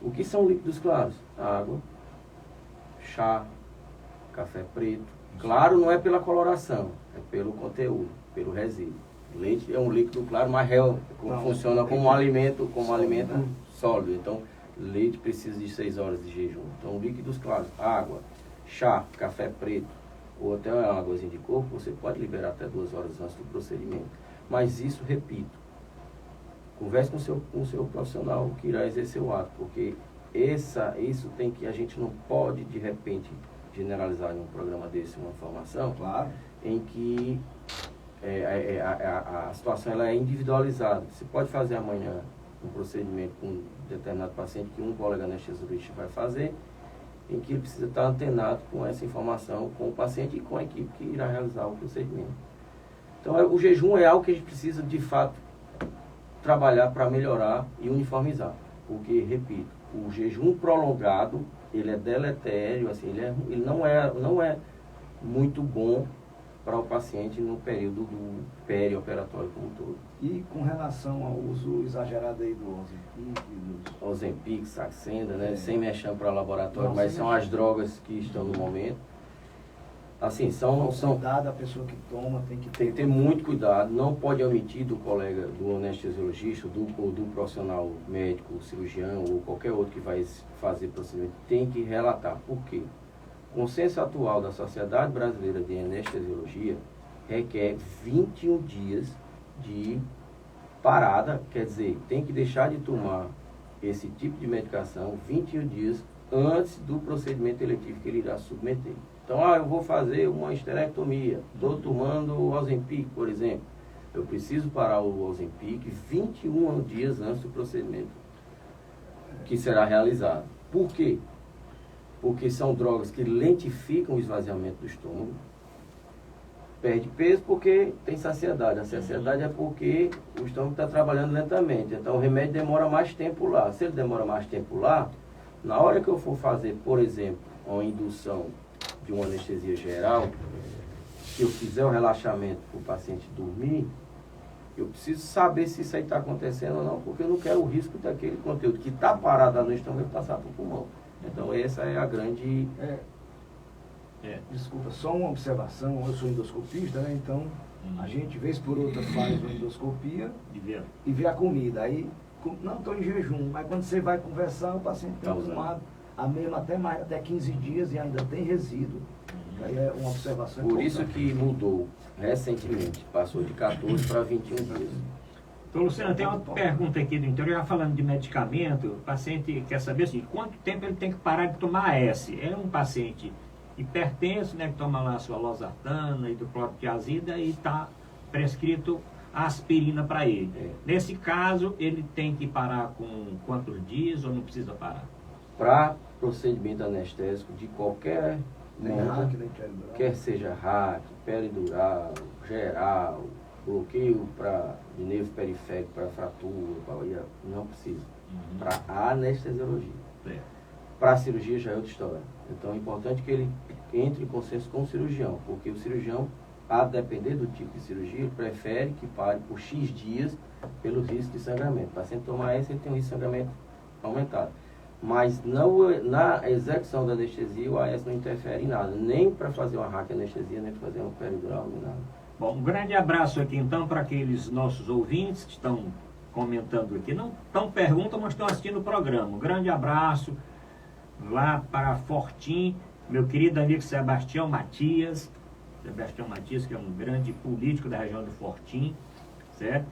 O que são líquidos claros? Água, chá, café preto. Claro não é pela coloração, é pelo conteúdo, pelo resíduo. Leite é um líquido claro, mas funciona como alimento sólido. Então, leite precisa de 6 horas de jejum. Então, líquidos claros, água, chá, café preto, ou até uma águazinha de coco, você pode liberar até 2 horas antes do procedimento. Mas isso, repito, converse com o seu profissional que irá exercer o ato, porque isso tem que, a gente não pode, de repente, generalizar em um programa desse uma informação, Claro. em que a situação ela é individualizada. Você pode fazer amanhã um procedimento com um determinado paciente que um colega anestesiologista vai fazer, em que ele precisa estar antenado com essa informação, com o paciente e com a equipe que irá realizar o procedimento. Então, o jejum é algo que a gente precisa, de fato, trabalhar para melhorar e uniformizar. Porque, repito, o jejum prolongado, ele é deletério, assim, ele não é muito bom para o paciente no período do perioperatório como um todo. E com relação ao uso exagerado aí do Ozempic, Saxenda, né? É. Sem mexer para laboratório, Não, mas sem são mexer. as drogas que estão no momento. Assim, São são cuidado, a pessoa que toma tem que tem que ter muito cuidado, não pode omitir do colega, do anestesiologista, do profissional médico, cirurgião ou qualquer outro que vai fazer procedimento, tem que relatar. Por quê? O consenso atual da Sociedade Brasileira de Anestesiologia requer 21 dias de parada, quer dizer, tem que deixar de tomar esse tipo de medicação 21 dias antes do procedimento eletivo que ele irá submeter. Então, eu vou fazer uma esterectomia, estou tomando o Ozempic, por exemplo. Eu preciso parar o Ozempic 21 dias antes do procedimento que será realizado. Por quê? Porque são drogas que lentificam o esvaziamento do estômago. Perde peso porque tem saciedade. A saciedade é porque o estômago está trabalhando lentamente. Então, o remédio demora mais tempo lá. Se ele demora mais tempo lá, na hora que eu for fazer, por exemplo, uma indução de uma anestesia geral, se eu fizer o relaxamento para o paciente dormir, eu preciso saber se isso aí está acontecendo ou não, porque eu não quero o risco daquele conteúdo que está parado lá no estômago passar para o pulmão. Então essa é a grande... Desculpa, só uma observação, eu sou endoscopista, né? Então a gente, vez por outra, faz uma endoscopia e vê a comida. Aí, não estou em jejum, mas quando você vai conversar, o paciente tem tomado a mesma até 15 dias e ainda tem resíduo. Aí é uma observação Por importante. isso que mudou recentemente, passou de 14 para 21 dias. Então, Luciano, tem uma pergunta aqui do interior, já falando de medicamento, o paciente quer saber assim, quanto tempo ele tem que parar de tomar AS? É um paciente hipertenso, né, que toma lá a sua losartana, hidroclorotiazida e está prescrito a aspirina para ele. Nesse caso, ele tem que parar com quantos dias ou não precisa parar? Para procedimento anestésico de qualquer monta, quer seja hack, peridural, geral, bloqueio de nervo periférico para fratura, não precisa. Para anestesiologia. Para a cirurgia já é outra história. Então é importante que ele entre em consenso com o cirurgião, porque o cirurgião, a depender do tipo de cirurgia, ele prefere que pare por X dias pelo risco de sangramento. O paciente tomar esse, ele tem um risco de sangramento aumentado. Mas não, na execução da anestesia, o AS não interfere em nada, nem para fazer uma anestesia, nem para fazer uma peridural, nem nada. Bom, um grande abraço aqui então para aqueles nossos ouvintes que estão comentando aqui. Não perguntam, mas estão assistindo o programa. Um grande abraço lá para Fortim, meu querido amigo Sebastião Matias. Sebastião Matias, que é um grande político da região do Fortim, certo?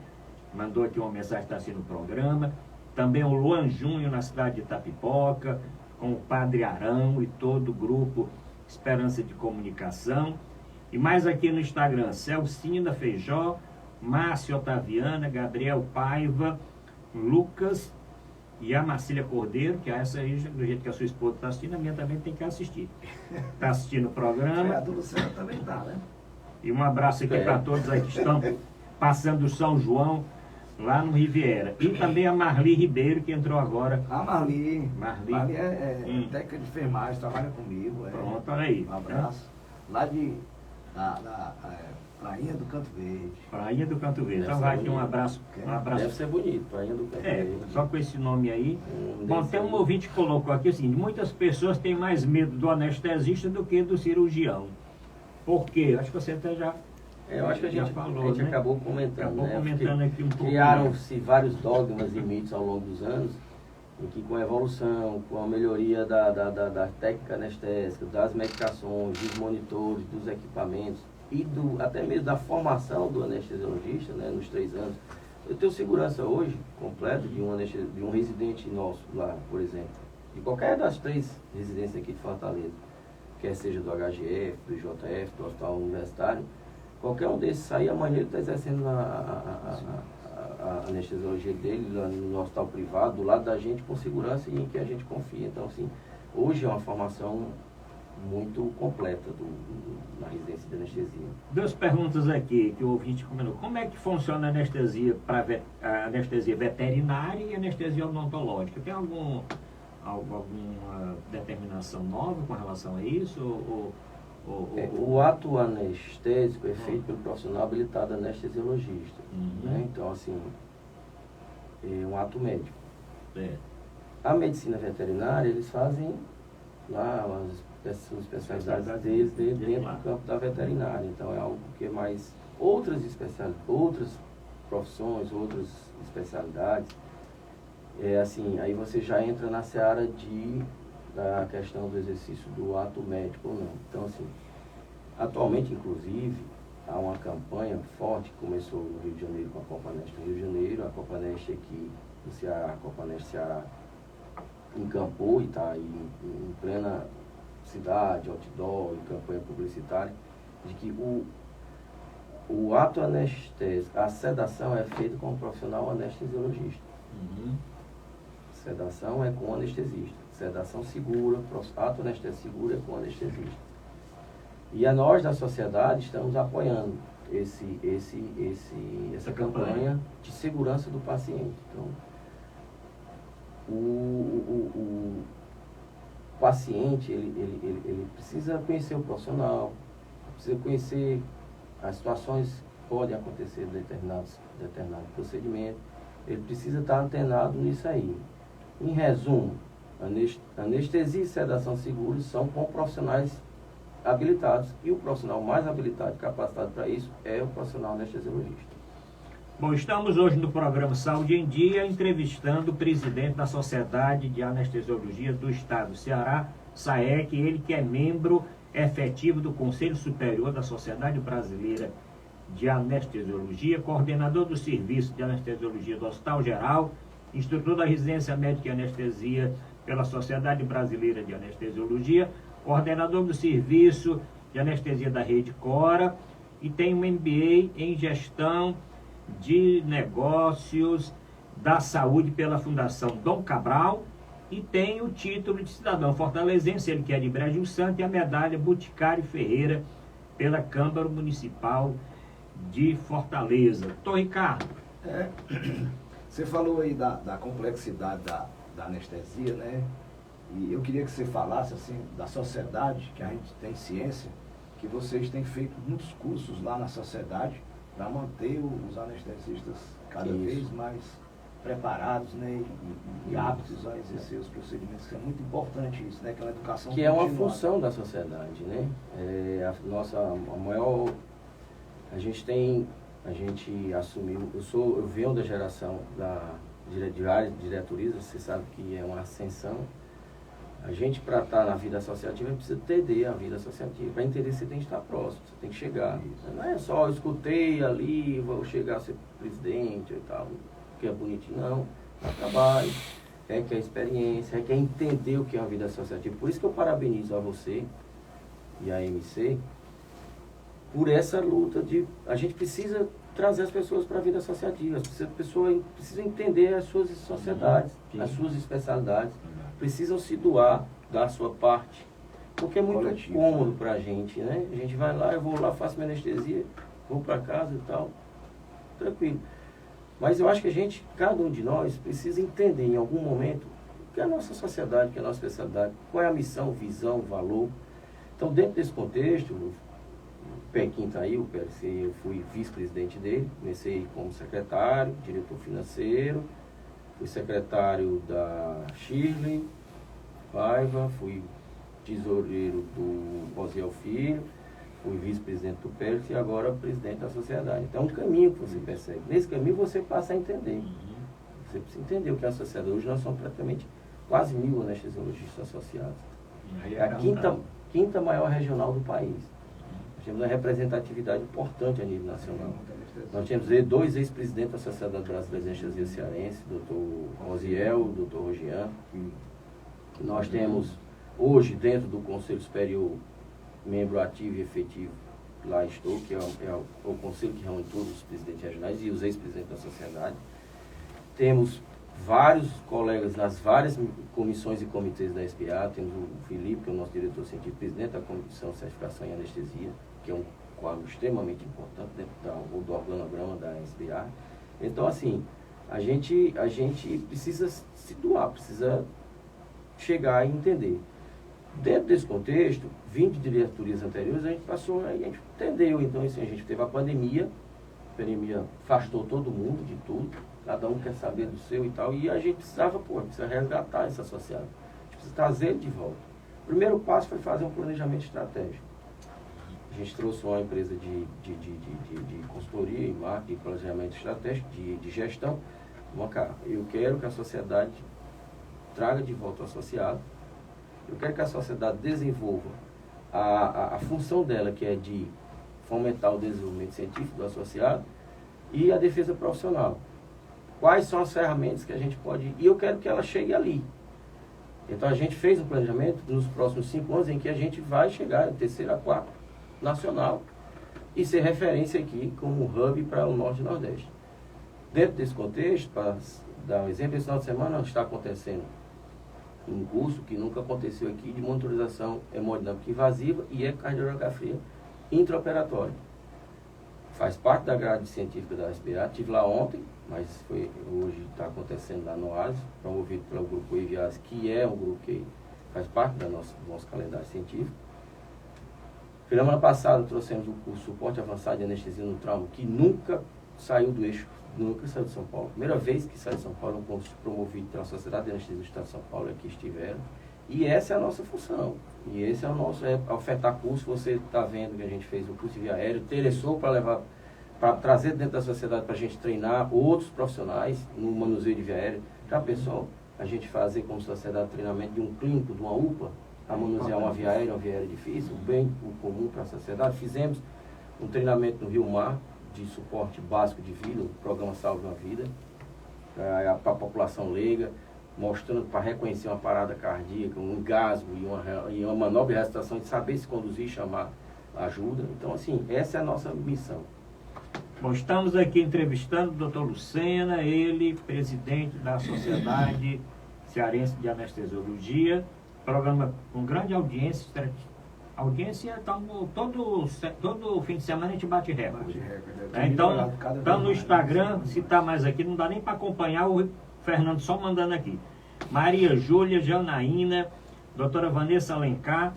Mandou aqui uma mensagem, está assistindo o programa. Também o Luan Júnior, na cidade de Itapipoca, com o Padre Arão e todo o grupo Esperança de Comunicação. E mais aqui no Instagram, Celcina Feijó, Márcio Otaviana, Gabriel Paiva, Lucas e a Marcília Cordeiro, que essa aí, do jeito que a sua esposa está assistindo, a minha também tem que assistir. Está assistindo o programa. A do Luciano também está, né? E um abraço aqui para todos aí que estão passando o São João lá no Riviera. E também a Marli Ribeiro, que entrou agora. A Marli é Hum. técnica de enfermagem, trabalha comigo. Pronto, olha aí. Um abraço. Lá da Prainha do Canto Verde. Prainha do Canto Verde. Deve Então ser vai aqui um bonito. abraço. Um Deve abraço. ser bonito, Prainha do Canto Verde. Só com esse nome aí. Bom, tem um desenho. ouvinte que colocou aqui o seguinte: muitas pessoas têm mais medo do anestesista do que do cirurgião. Por quê? Acho que você até já Eu acho que a já gente, falou, a gente né? acabou comentando, Acabou né? comentando Porque aqui um pouco. criaram-se vários dogmas e mitos ao longo dos anos, em que com a evolução, com a melhoria da técnica anestésica, das medicações, dos monitores, dos equipamentos e até mesmo da formação do anestesiologista, né, nos 3 anos. Eu tenho segurança hoje completa de um residente nosso lá, por exemplo, de qualquer das 3 residências aqui de Fortaleza, quer seja do HGF, do IJF, do Hospital Universitário, qualquer um desses sair, amanhã ele está exercendo a anestesiologia dele lá no hospital privado, do lado da gente, com segurança e em que a gente confia. Então, assim, hoje é uma formação muito completa na residência de anestesia. 2 perguntas aqui que o ouvinte comentou. Como é que funciona a anestesia a anestesia veterinária e a anestesia odontológica? Tem alguma determinação nova com relação a isso? O ato anestésico é feito pelo profissional habilitado anestesiologista. Né? Então, assim, é um ato médico. A medicina veterinária, eles fazem lá as especialidades deles dentro do campo da veterinária. Então, é algo que é mais outras profissões, outras especialidades. É assim, aí você já entra na seara da questão do exercício do ato médico ou não. Então, assim, atualmente, inclusive, há uma campanha forte que começou no Rio de Janeiro com a Copa Neste no Rio de Janeiro, a Copa Neste aqui no Ceará, a Copa Neste Ceará encampou e está aí em plena cidade, outdoor, em campanha publicitária, de que o ato anestésico, a sedação é feita com um profissional anestesiologista. Sedação é com o anestesista. Sedação segura, ato anestésico seguro é com o anestesista. E nós da sociedade estamos apoiando essa campanha de segurança do paciente. Então, o paciente, ele precisa conhecer o profissional, precisa conhecer as situações que podem acontecer em determinado procedimento, ele precisa estar antenado nisso aí. Em resumo, anestesia e sedação seguros são com profissionais habilitados, e o profissional mais habilitado e capacitado para isso é o profissional anestesiologista. Bom, estamos hoje no programa Saúde em Dia, entrevistando o presidente da Sociedade de Anestesiologia do Estado do Ceará, SAEC, ele que é membro efetivo do Conselho Superior da Sociedade Brasileira de Anestesiologia, coordenador do Serviço de Anestesiologia do Hospital Geral, instrutor da Residência Médica e Anestesia pela Sociedade Brasileira de Anestesiologia, coordenador do Serviço de Anestesia da Rede Cora e tem um MBA em Gestão de Negócios da Saúde pela Fundação Dom Cabral e tem o título de cidadão fortalezense, ele que é de Brejo Santo, e a medalha Boticário Ferreira pela Câmara Municipal de Fortaleza. Doutor Ricardo. Você falou aí da complexidade da anestesia, né? E eu queria que você falasse assim da sociedade, que a gente tem ciência, que vocês têm feito muitos cursos lá na sociedade para manter os anestesistas cada vez mais preparados, né? E aptos a exercer os procedimentos, que é muito importante isso, né? Que é uma educação que é uma continuada. função da sociedade, né? A gente assumiu, eu venho da geração de várias diretorias, você sabe que é uma ascensão. A gente, para estar na vida associativa, precisa entender a vida associativa. Para entender, você tem que estar próximo, você tem que chegar. Não é só eu escutei ali, vou chegar a ser presidente e tal, que é bonitinho, não. É trabalho, requer experiência, requer entender o que é a vida associativa. Por isso que eu parabenizo a você e a MC por essa luta de... A gente precisa trazer as pessoas para a vida associativa. As pessoas precisam entender as suas sociedades, as suas especialidades. Precisam se doar, dar a sua parte. Porque é muito cômodo para a gente, né? A gente vai lá, eu vou lá, faço minha anestesia, vou para casa e tal. tranquilo. Mas eu acho que cada um de nós precisa entender em algum momento o que é a nossa sociedade, o que é a nossa especialidade, qual é a missão, visão, valor. Então, dentro desse contexto, o Pequim está aí, o PLC, eu fui vice-presidente dele, comecei como secretário, diretor financeiro, fui secretário da Shirley Paiva, fui tesoureiro do Rosiel Filho, fui vice-presidente do PELS e agora presidente da sociedade. Então é um caminho que você persegue. Nesse caminho você passa a entender. Você precisa entender o que é a sociedade. Hoje nós somos praticamente quase 1.000 anestesiologistas associados. É a quinta maior regional do país. Nós temos uma representatividade importante a nível nacional. Nós temos 2 ex-presidentes da Sociedade Brasileira de Anestesia Cearense, doutor Rosiel, doutor Rogian. Nós temos hoje dentro do Conselho Superior membro ativo e efetivo, lá estou, que é o conselho que reúne todos os presidentes regionais e os ex-presidentes da sociedade. Temos vários colegas nas várias comissões e comitês da SPA, temos o Felipe, que é o nosso diretor científico, presidente da Comissão de Certificação em Anestesia, que é um quadro extremamente importante dentro do organograma da SPA. Então, assim, a gente precisa se doar, precisa chegar e entender. Dentro desse contexto, vindo de diretorias anteriores, a gente entendeu. Então, assim, a gente teve a pandemia afastou todo mundo de tudo, cada um quer saber do seu e tal, e a gente precisa resgatar esse associado, a gente precisa trazer ele de volta. O primeiro passo foi fazer um planejamento estratégico. A gente trouxe uma empresa de consultoria e marketing, de planejamento estratégico, de gestão. Eu quero que a sociedade traga de volta o associado. Eu quero que a sociedade desenvolva a função dela, que é de fomentar o desenvolvimento científico do associado e a defesa profissional. Quais são as ferramentas que a gente pode... E eu quero que ela chegue ali. Então a gente fez um planejamento nos próximos 5 anos em que a gente vai chegar em 3ª, 4ª nacional e ser referência aqui como hub para o Norte e Nordeste. Dentro desse contexto, para dar um exemplo, esse final de semana está acontecendo um curso que nunca aconteceu aqui de monitorização hemodinâmica invasiva e ecocardiografia intraoperatória. Faz parte da grade científica da SBA. Estive lá ontem, mas hoje está acontecendo lá no OASI, promovido pelo grupo EVIAS, que é um grupo que faz parte do nosso calendário científico. Semana passada trouxemos o curso Suporte Avançado de Anestesia no Trauma, que nunca saiu do eixo, nunca saiu de São Paulo. Primeira vez que sai de São Paulo, um curso promovido pela Sociedade de Anestesia do Estado de São Paulo, aqui estiveram. E essa é a nossa função. E esse é o nosso, ofertar curso. Você está vendo que a gente fez o curso de via aérea, interessou para levar, para trazer dentro da sociedade para a gente treinar outros profissionais no manuseio de via aérea. Já pensou a gente fazer como sociedade treinamento de um clínico, de uma UPA, a manusear uma via aérea difícil, bem comum para a sociedade. Fizemos um treinamento no Rio Mar, de suporte básico de vida, o programa Salve uma Vida, para a população leiga, mostrando para reconhecer uma parada cardíaca, um engasgo e uma manobra de ressuscitação, de saber se conduzir e chamar ajuda. Então, assim, essa é a nossa missão. Bom, estamos aqui entrevistando o Dr. Lucena, ele, presidente da Sociedade Cearense de Anestesiologia, programa com grande audiência, todo fim de semana a gente bate recorde. Então, estamos no Instagram, se está mais aqui, não dá nem para acompanhar, o Fernando só mandando aqui. Maria Júlia, Janaína, doutora Vanessa Alencar,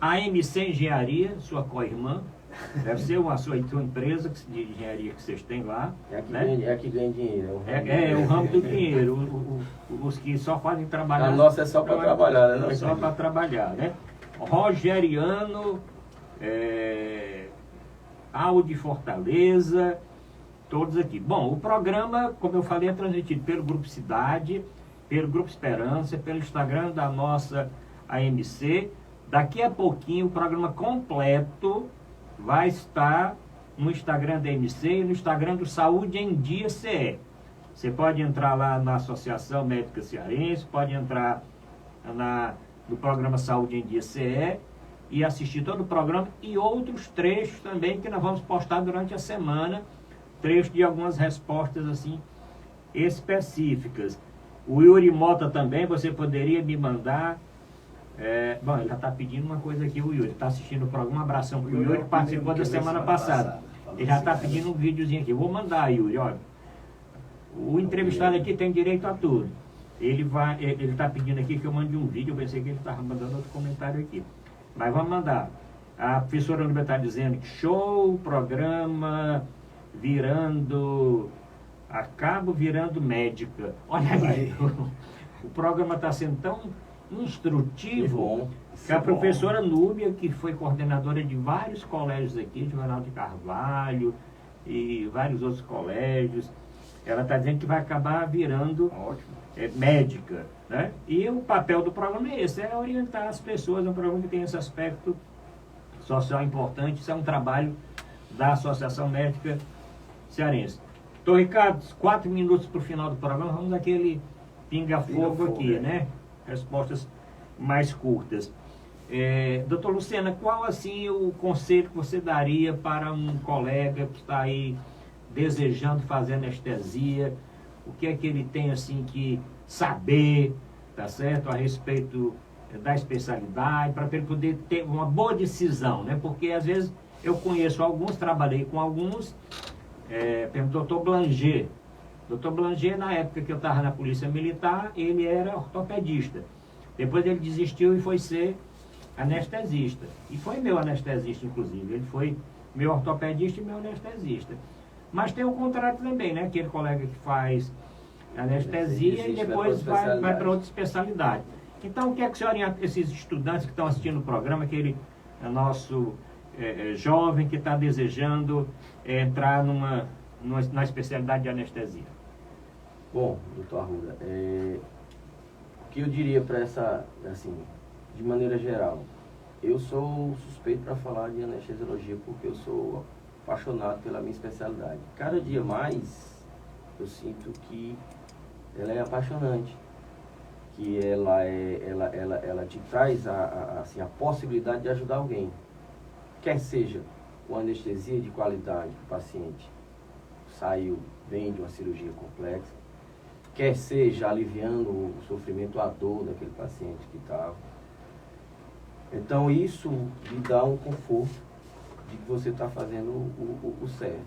AMC Engenharia, sua co-irmã, deve ser a sua empresa de engenharia que vocês têm lá. É a que ganha dinheiro. É o ramo do dinheiro. Os que só fazem trabalhar. A nossa é só para trabalhar, né? É só para trabalhar, né? Rogeriano, Audi Fortaleza, todos aqui. Bom, o programa, como eu falei, é transmitido pelo Grupo Cidade, pelo Grupo Esperança, pelo Instagram da nossa AMC. Daqui a pouquinho o programa completo vai estar no Instagram da AMC e no Instagram do Saúde em Dia CE. Você pode entrar lá na Associação Médica Cearense, pode entrar no programa Saúde em Dia CE e assistir todo o programa e outros trechos também que nós vamos postar durante a semana, trechos de algumas respostas assim específicas. O Yuri Mota também, você poderia me mandar... bom, ele já está pedindo uma coisa aqui, o Yuri está assistindo o programa, um abração para o Yuri, que participou da semana passada. Ele já está pedindo um videozinho aqui. Vou mandar, Yuri, olha. O entrevistado aqui tem direito a tudo. Ele está pedindo aqui que eu mande um vídeo. Eu pensei que ele estava mandando outro comentário aqui. Mas vamos mandar. A professora Nubia está dizendo que show, programa acabo virando médica. Olha aí, o programa está sendo tão instrutivo que a professora Núbia, que foi coordenadora de vários colégios aqui, Juvenal de Carvalho e vários outros colégios, ela está dizendo que vai acabar virando médica, né? E o papel do programa é esse, é orientar as pessoas, é um programa que tem esse aspecto social importante, isso é um trabalho da Associação Médica Cearense. Então, Ricardo, 4 minutos para o final do programa, vamos aquele pinga-fogo aqui, né? Respostas mais curtas. Doutor Lucena, qual assim o conselho que você daria para um colega que está aí desejando fazer anestesia? O que é que ele tem assim que saber, tá certo, a respeito da especialidade, para ele poder ter uma boa decisão, né? Porque às vezes eu conheço alguns, trabalhei com alguns, pelo doutor Blanger. Doutor Blanger, na época que eu estava na Polícia Militar, ele era ortopedista. Depois ele desistiu e foi ser anestesista. E foi meu anestesista, inclusive. Ele foi meu ortopedista e meu anestesista. Mas tem o contrário também, né? Aquele colega que faz anestesia e depois vai para outra especialidade. Então, o que é que você orienta esses estudantes que estão assistindo o programa, aquele nosso jovem que está desejando entrar na especialidade de anestesia? Bom, doutor Arruda, o que eu diria para essa, assim, de maneira geral, eu sou suspeito para falar de anestesiologia porque eu sou apaixonado pela minha especialidade. Cada dia mais eu sinto que ela é apaixonante, que ela te traz assim, a possibilidade de ajudar alguém, quer seja uma anestesia de qualidade que o paciente vem de uma cirurgia complexa, quer seja aliviando o sofrimento, a dor daquele paciente que estava. Então isso lhe dá um conforto de que você está fazendo o certo.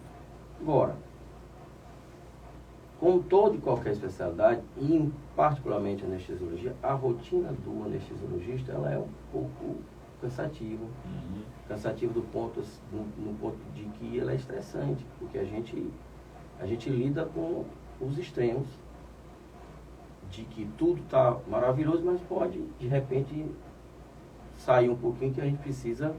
Agora, como toda e qualquer especialidade, e particularmente a anestesiologia, a rotina do anestesiologista ela é um pouco cansativa. Cansativa no ponto de que ela é estressante, porque a gente lida com os extremos de que tudo está maravilhoso, mas pode, de repente, sair um pouquinho que a gente precisa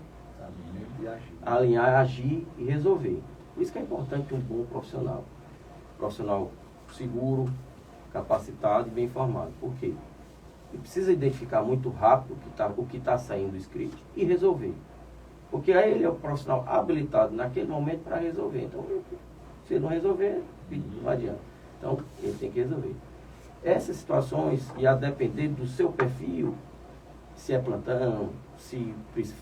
alinhar, agir e resolver. Por isso que é importante um bom profissional. Profissional seguro, capacitado e bem informado. Por quê? Ele precisa identificar muito rápido o que está saindo do script e resolver. Porque aí ele é o profissional habilitado naquele momento para resolver. Então, se ele não resolver, não adianta. Então, ele tem que resolver. Essas situações, e a depender do seu perfil, se é plantão, se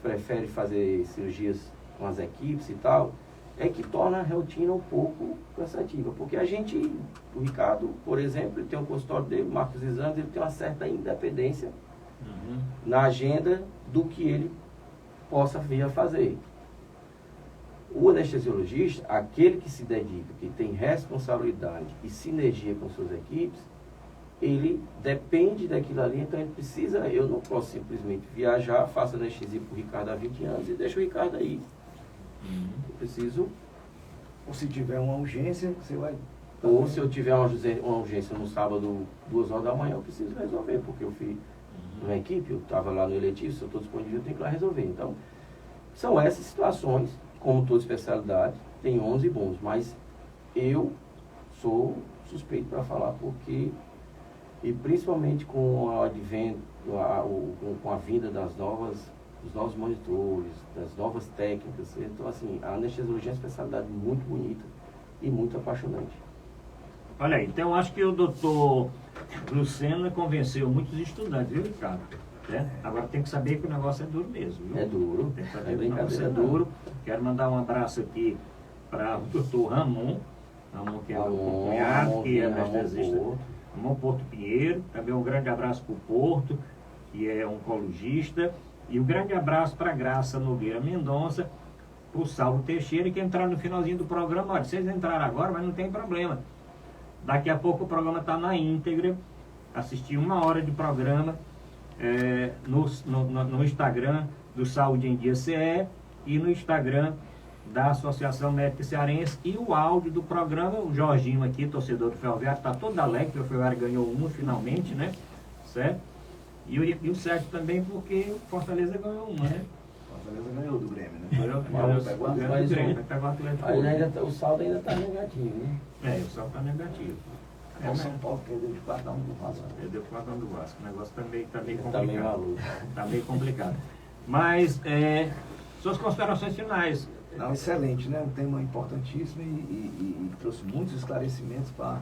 prefere fazer cirurgias com as equipes e tal, é que torna a rotina um pouco cansativa. Porque o Ricardo, por exemplo, ele tem um consultório dele, marca os exames, ele tem uma certa independência na agenda do que ele possa vir a fazer. O anestesiologista, aquele que se dedica, que tem responsabilidade e sinergia com suas equipes, ele depende daquilo ali, então ele precisa, eu não posso simplesmente viajar, faço anestesia para o Ricardo há 20 anos e deixo o Ricardo aí. Eu preciso... Ou se tiver uma urgência, você vai... Ou se eu tiver uma urgência no sábado, 2 horas da manhã, eu preciso resolver, porque eu fui numa equipe, eu estava lá no eletivo, se eu estou disponível, eu tenho que ir lá resolver. Então, são essas situações, como toda especialidade, tem 11 bons, mas eu sou suspeito para falar porque, e principalmente com o advento, com a vinda dos novos monitores, das novas técnicas, então assim, a anestesiologia é uma especialidade muito bonita e muito apaixonante. Olha aí, então acho que o doutor Lucena convenceu muitos estudantes, viu, Ricardo? Agora tem que saber que o negócio é duro mesmo, viu? É duro, tem que saber que o negócio é duro. Quero mandar um abraço aqui para o doutor Ramon, que é o cunhado, que é anestesista, Ramon Porto Pinheiro. Também um grande abraço para o Porto, que é oncologista. E um grande abraço para Graça Nogueira Mendonça, o Saulo Teixeira, que entraram no finalzinho do programa. Olha, vocês entraram agora, mas não tem problema. Daqui a pouco o programa está na íntegra. Assistir 1 hora de programa no Instagram do Saúde em Dia CE e no Instagram da Associação Médica Cearense, e o áudio do programa. O Jorginho aqui, torcedor do Ferroviário, está todo alegre, que o Ferroviário ganhou uma finalmente, né? Certo? E o Sérgio também, porque o Fortaleza ganhou uma, né? Fortaleza ganhou do Grêmio, né? Pegou do Grêmio, pegou o Atlético. O saldo ainda está negativo, né? O saldo está negativo. O São Paulo perdeu de 4-1 do Vasco. Perdeu 4-1 do Vasco. O negócio está meio complicado. Está meio maluco. Está meio complicado. Mas, suas considerações finais. Não, excelente, né? Um tema importantíssimo e trouxe muitos esclarecimentos para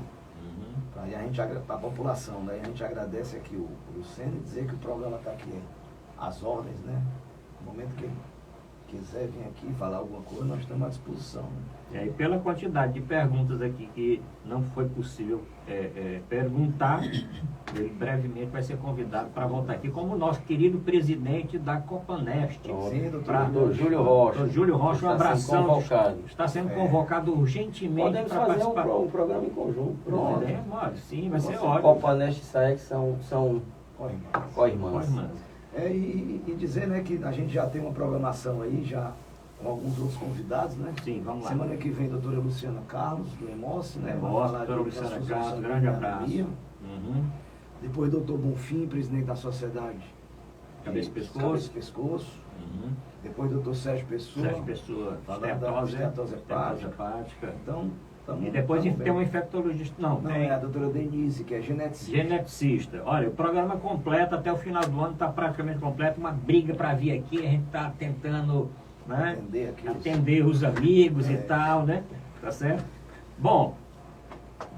a população, né? E a gente agradece aqui o Lucena e dizer que o programa está aqui às ordens, né? No momento que ele quiser vir aqui falar alguma coisa, nós estamos à disposição. Né? E pela quantidade de perguntas aqui que não foi possível perguntar, ele brevemente vai ser convidado para voltar aqui como nosso querido presidente da Copanest. Sim, doutor Júlio Rocha. Doutor Júlio Rocha, um abração. Está sendo convocado urgentemente. Podemos fazer um programa em conjunto. Sim, vai ser ótimo. Copanest e SAEC são co-irmãs. E dizer, né, que a gente já tem uma programação aí, já com alguns outros convidados, né? Sim, vamos lá. Semana que vem, doutora Luciana Carlos, do EMOS, né? Doutora Luciana Carlos, grande abraço. Depois, doutor Bonfim, presidente da Sociedade Cabeça e Pescoço. Depois, doutor Sérgio Pessoa. Falando da estetose hepática. Então, e depois tem um infectologista. Não, tem a doutora Denise, que é geneticista. Olha, o programa completo, até o final do ano está praticamente completo. Uma briga para vir aqui, a gente está tentando, né, atender os amigos e tal, né? Tá certo? Bom,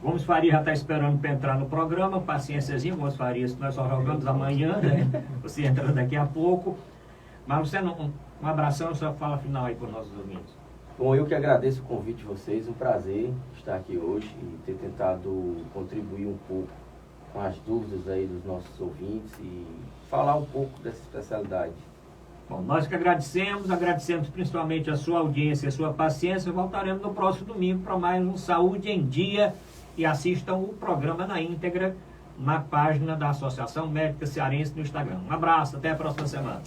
Gomes Faria já está esperando para entrar no programa. Paciênciazinha, Gomes Faria, nós só jogamos amanhã, né? Você entra daqui a pouco. Mas você um abração, só fala final aí para os nossos ouvintes. Bom, eu que agradeço o convite de vocês, um prazer estar aqui hoje e ter tentado contribuir um pouco com as dúvidas aí dos nossos ouvintes e falar um pouco dessa especialidade. Bom, nós que agradecemos principalmente a sua audiência e a sua paciência. Voltaremos no próximo domingo para mais um Saúde em Dia e assistam o programa na íntegra na página da Associação Médica Cearense no Instagram. Um abraço, até a próxima semana.